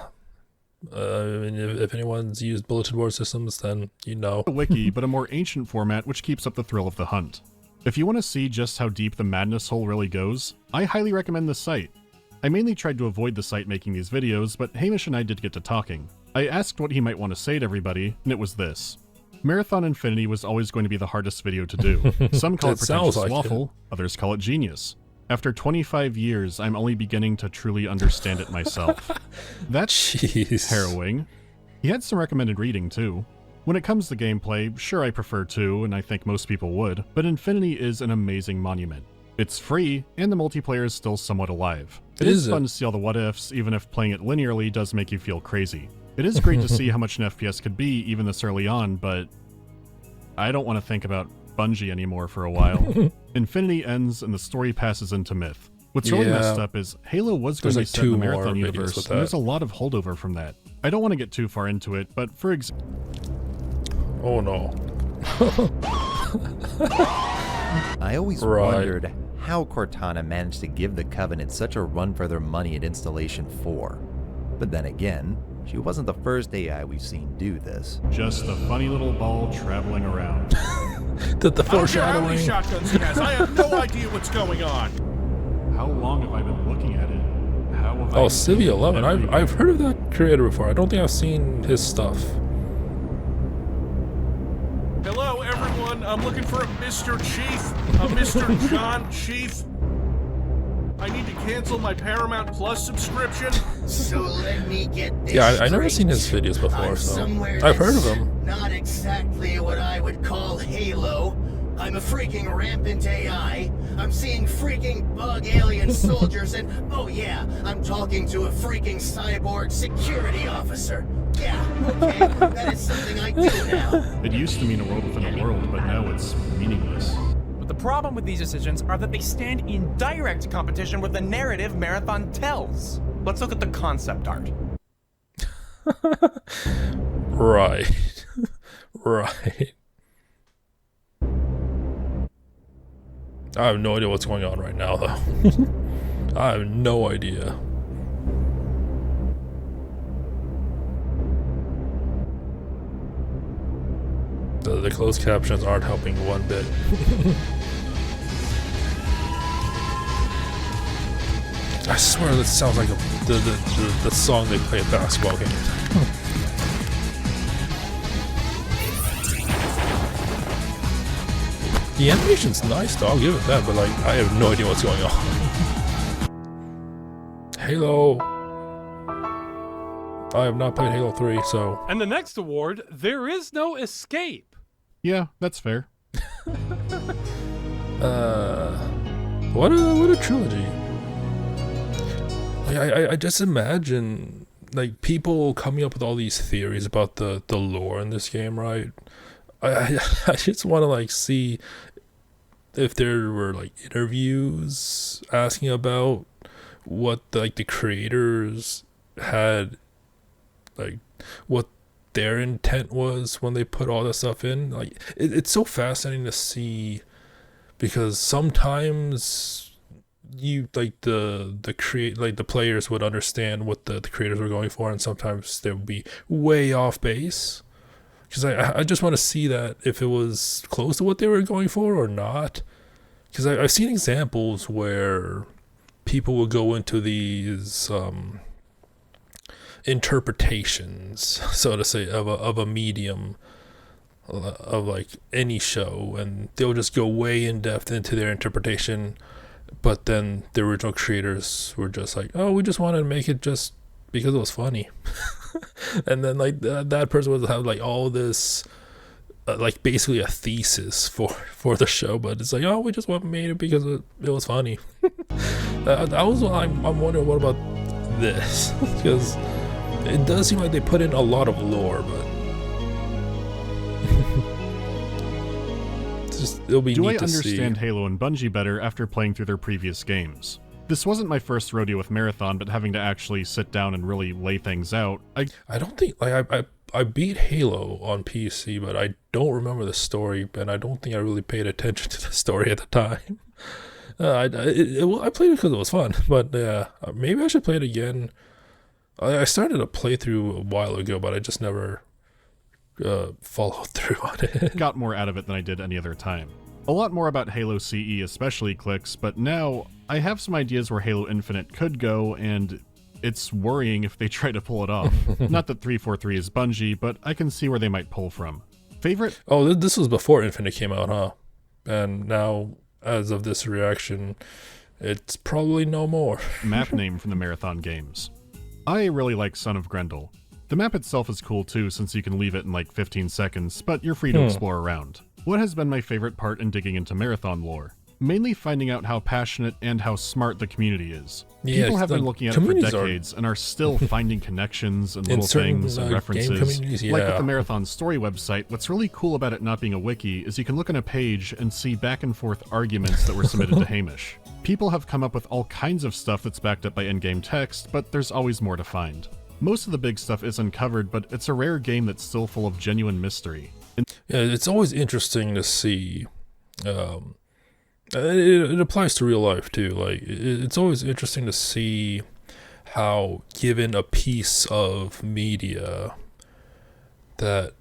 mean, if anyone's used bulletin board systems, then you know. a wiki, but a more ancient format which keeps up the thrill of the hunt. If you want to see just how deep the madness hole really goes, I highly recommend this site. I mainly tried to avoid the site making these videos, but Hamish and I did get to talking. I asked what he might want to say to everybody, and it was this. Marathon Infinity was always going to be the hardest video to do. Some call it It sounds pretentious like waffle, others call it genius. After 25 years, I'm only beginning to truly understand it myself. That's Jeez. harrowing. He had some recommended reading, too. When it comes to gameplay, sure I prefer 2, and I think most people would, but Infinity is an amazing monument. It's free, and the multiplayer is still somewhat alive. It is Is fun it? to see all the what-ifs, even if playing it linearly does make you feel crazy. It is great to see how much an FPS could be, even this early on, but I don't want to think about Bungie anymore for a while. Infinity ends, and the story passes into myth. What's really Yeah. messed up is Halo was going There's to be like set in the 2 more Marathon videos universe, with and there's that. a lot of holdover from that. I don't want to get too far into it, but for example, Oh no. I always Right. wondered how Cortana managed to give the Covenant such a run for their money at Installation 4. But then again, she wasn't the first AI we've seen do this. just a funny little ball traveling around. The I don't care how foreshadowing. many shotguns he has. I have no idea what's going on. How long have I been looking at it? How have I Oh, seen Civi 11. every- I've heard of that creator before. I don't think I've seen his stuff. Hello, everyone. I'm looking for a Mr. Chief. A Mr. John Chief. I need to cancel my Paramount Plus subscription. So let me get this Yeah, I never straight. seen his videos before, I'm so somewhere I've heard of that's him. Not exactly what I would call Halo. I'm a freaking rampant AI. I'm seeing freaking bug alien soldiers, and oh yeah, I'm talking to a freaking cyborg security officer. Yeah, okay, that is something I do now. It used to mean a world within a world, but now it's meaningless. But the problem with these decisions are that they stand in direct competition with the narrative Marathon tells. Let's look at the concept art. Right. Right. I have no idea what's going on right now, though. I have no idea. The closed captions aren't helping one bit. I swear that sounds like the song they play at basketball games. The animation's nice though, I'll give it that, but like, I have no idea what's going on. Halo. I have not played Halo 3, so... And the next award, There Is No Escape. Yeah, that's fair. What a trilogy. Like, I just imagine, like, people coming up with all these theories about the lore in this game, right? I just want to, like, see if there were, like, interviews asking about what, the creators had, like, what their intent was when they put all this stuff in. Like, it's so fascinating to see, because sometimes you like the players would understand what the creators were going for, and sometimes they would be way off base. Because I just want to see that if it was close to what they were going for or not. Because I've seen examples where people will go into these interpretations, so to say, of a medium, of like any show, and they'll just go way in depth into their interpretation, but then the original creators were just like, oh, we just wanted to make it just because it was funny. And then like that person would have like all this like basically a thesis for the show, but it's like, oh, we just made it because it was funny. I'm wondering, what about this? Because it does seem like they put in a lot of lore, but it'll be neat to see. Do I understand Halo and Bungie better after playing through their previous games? This wasn't my first rodeo with Marathon, but having to actually sit down and really lay things out, I don't think, like, I beat Halo on PC, but I don't remember the story, and I don't think I really paid attention to the story at the time. I played it because it was fun, but maybe I should play it again. I started a playthrough a while ago, but I just never followed through on it. Got more out of it than I did any other time. A lot more about Halo CE especially clicks, but now I have some ideas where Halo Infinite could go, and it's worrying if they try to pull it off. Not that 343 is Bungie, but I can see where they might pull from. Favorite? Oh, this was before Infinite came out, huh? And now, as of this reaction, it's probably no more. Map name from the Marathon games. I really like Son of Grendel. The map itself is cool too, since you can leave it in like 15 seconds, but you're free to explore around. What has been my favorite part in digging into Marathon lore? Mainly finding out how passionate and how smart the community is. Yeah, people have been looking at it for decades and are still finding connections and little things and references. Like with the Marathon story website, what's really cool about it not being a wiki is you can look on a page and see back and forth arguments that were submitted to Hamish. People have come up with all kinds of stuff that's backed up by in-game text, but there's always more to find. Most of the big stuff is uncovered, but it's a rare game that's still full of genuine mystery. Yeah, it's always interesting to see. It applies to real life too. Like it's always interesting to see how, given a piece of media, that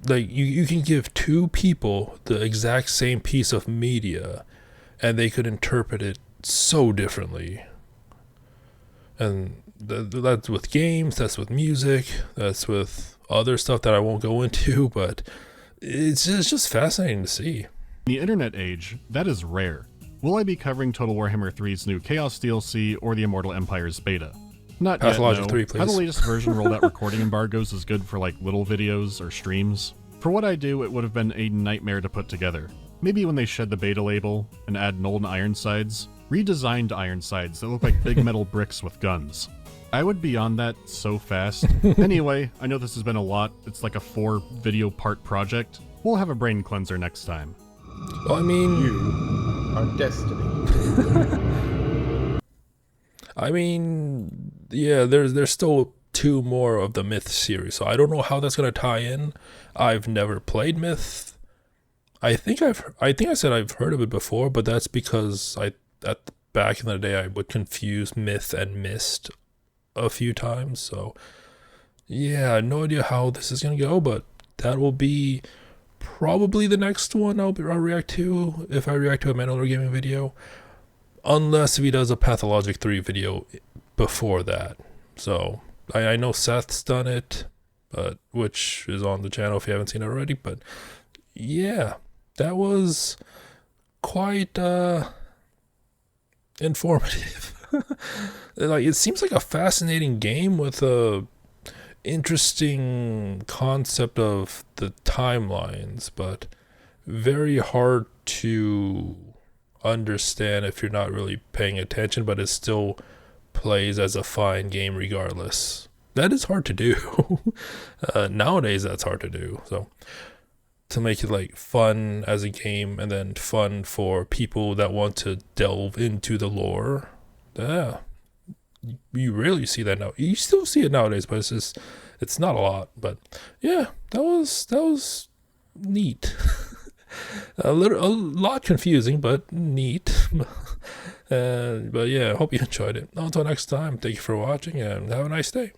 like you can give two people the exact same piece of media, and they could interpret it so differently. And that's with games, that's with music, that's with other stuff that I won't go into, but it's just fascinating to see. In the internet age, that is rare. Will I be covering Total Warhammer 3's new Chaos DLC or the Immortal Empire's beta? Not Pathologic yet, no. 3, please. How the latest version rolled out recording embargoes is good for like little videos or streams. For what I do, it would have been a nightmare to put together. Maybe when they shed the beta label and add Nolden Ironsides, redesigned Ironsides that look like big metal bricks with guns. I would be on that so fast. Anyway, I know this has been a lot. It's like a 4-video part project. We'll have a brain cleanser next time. Well, I mean, you are destiny. I mean, yeah, there's still 2 more of the Myth series, so I don't know how that's gonna tie in. I've never played Myth. I think I said I've heard of it before, but that's because back in the day I would confuse Myth and Mist a few times. So yeah, no idea how this is gonna go, but that will be probably the next one I'll react to if I react to a Mandalore Gaming video, unless if he does a Pathologic 3 video before that. So I know Seth's done it, but which is on the channel if you haven't seen it already. But yeah, that was quite informative. Like, it seems like a fascinating game with a interesting concept of the timelines, but very hard to understand if you're not really paying attention, but it still plays as a fine game regardless. That is hard to do. Nowadays that's hard to do. So to make it like fun as a game and then fun for people that want to delve into the lore, yeah, you rarely see that now. You still see it nowadays, but it's not a lot. But yeah, that was neat. a lot confusing, but neat. But yeah, I hope you enjoyed it. Until next time, thank you for watching and have a nice day.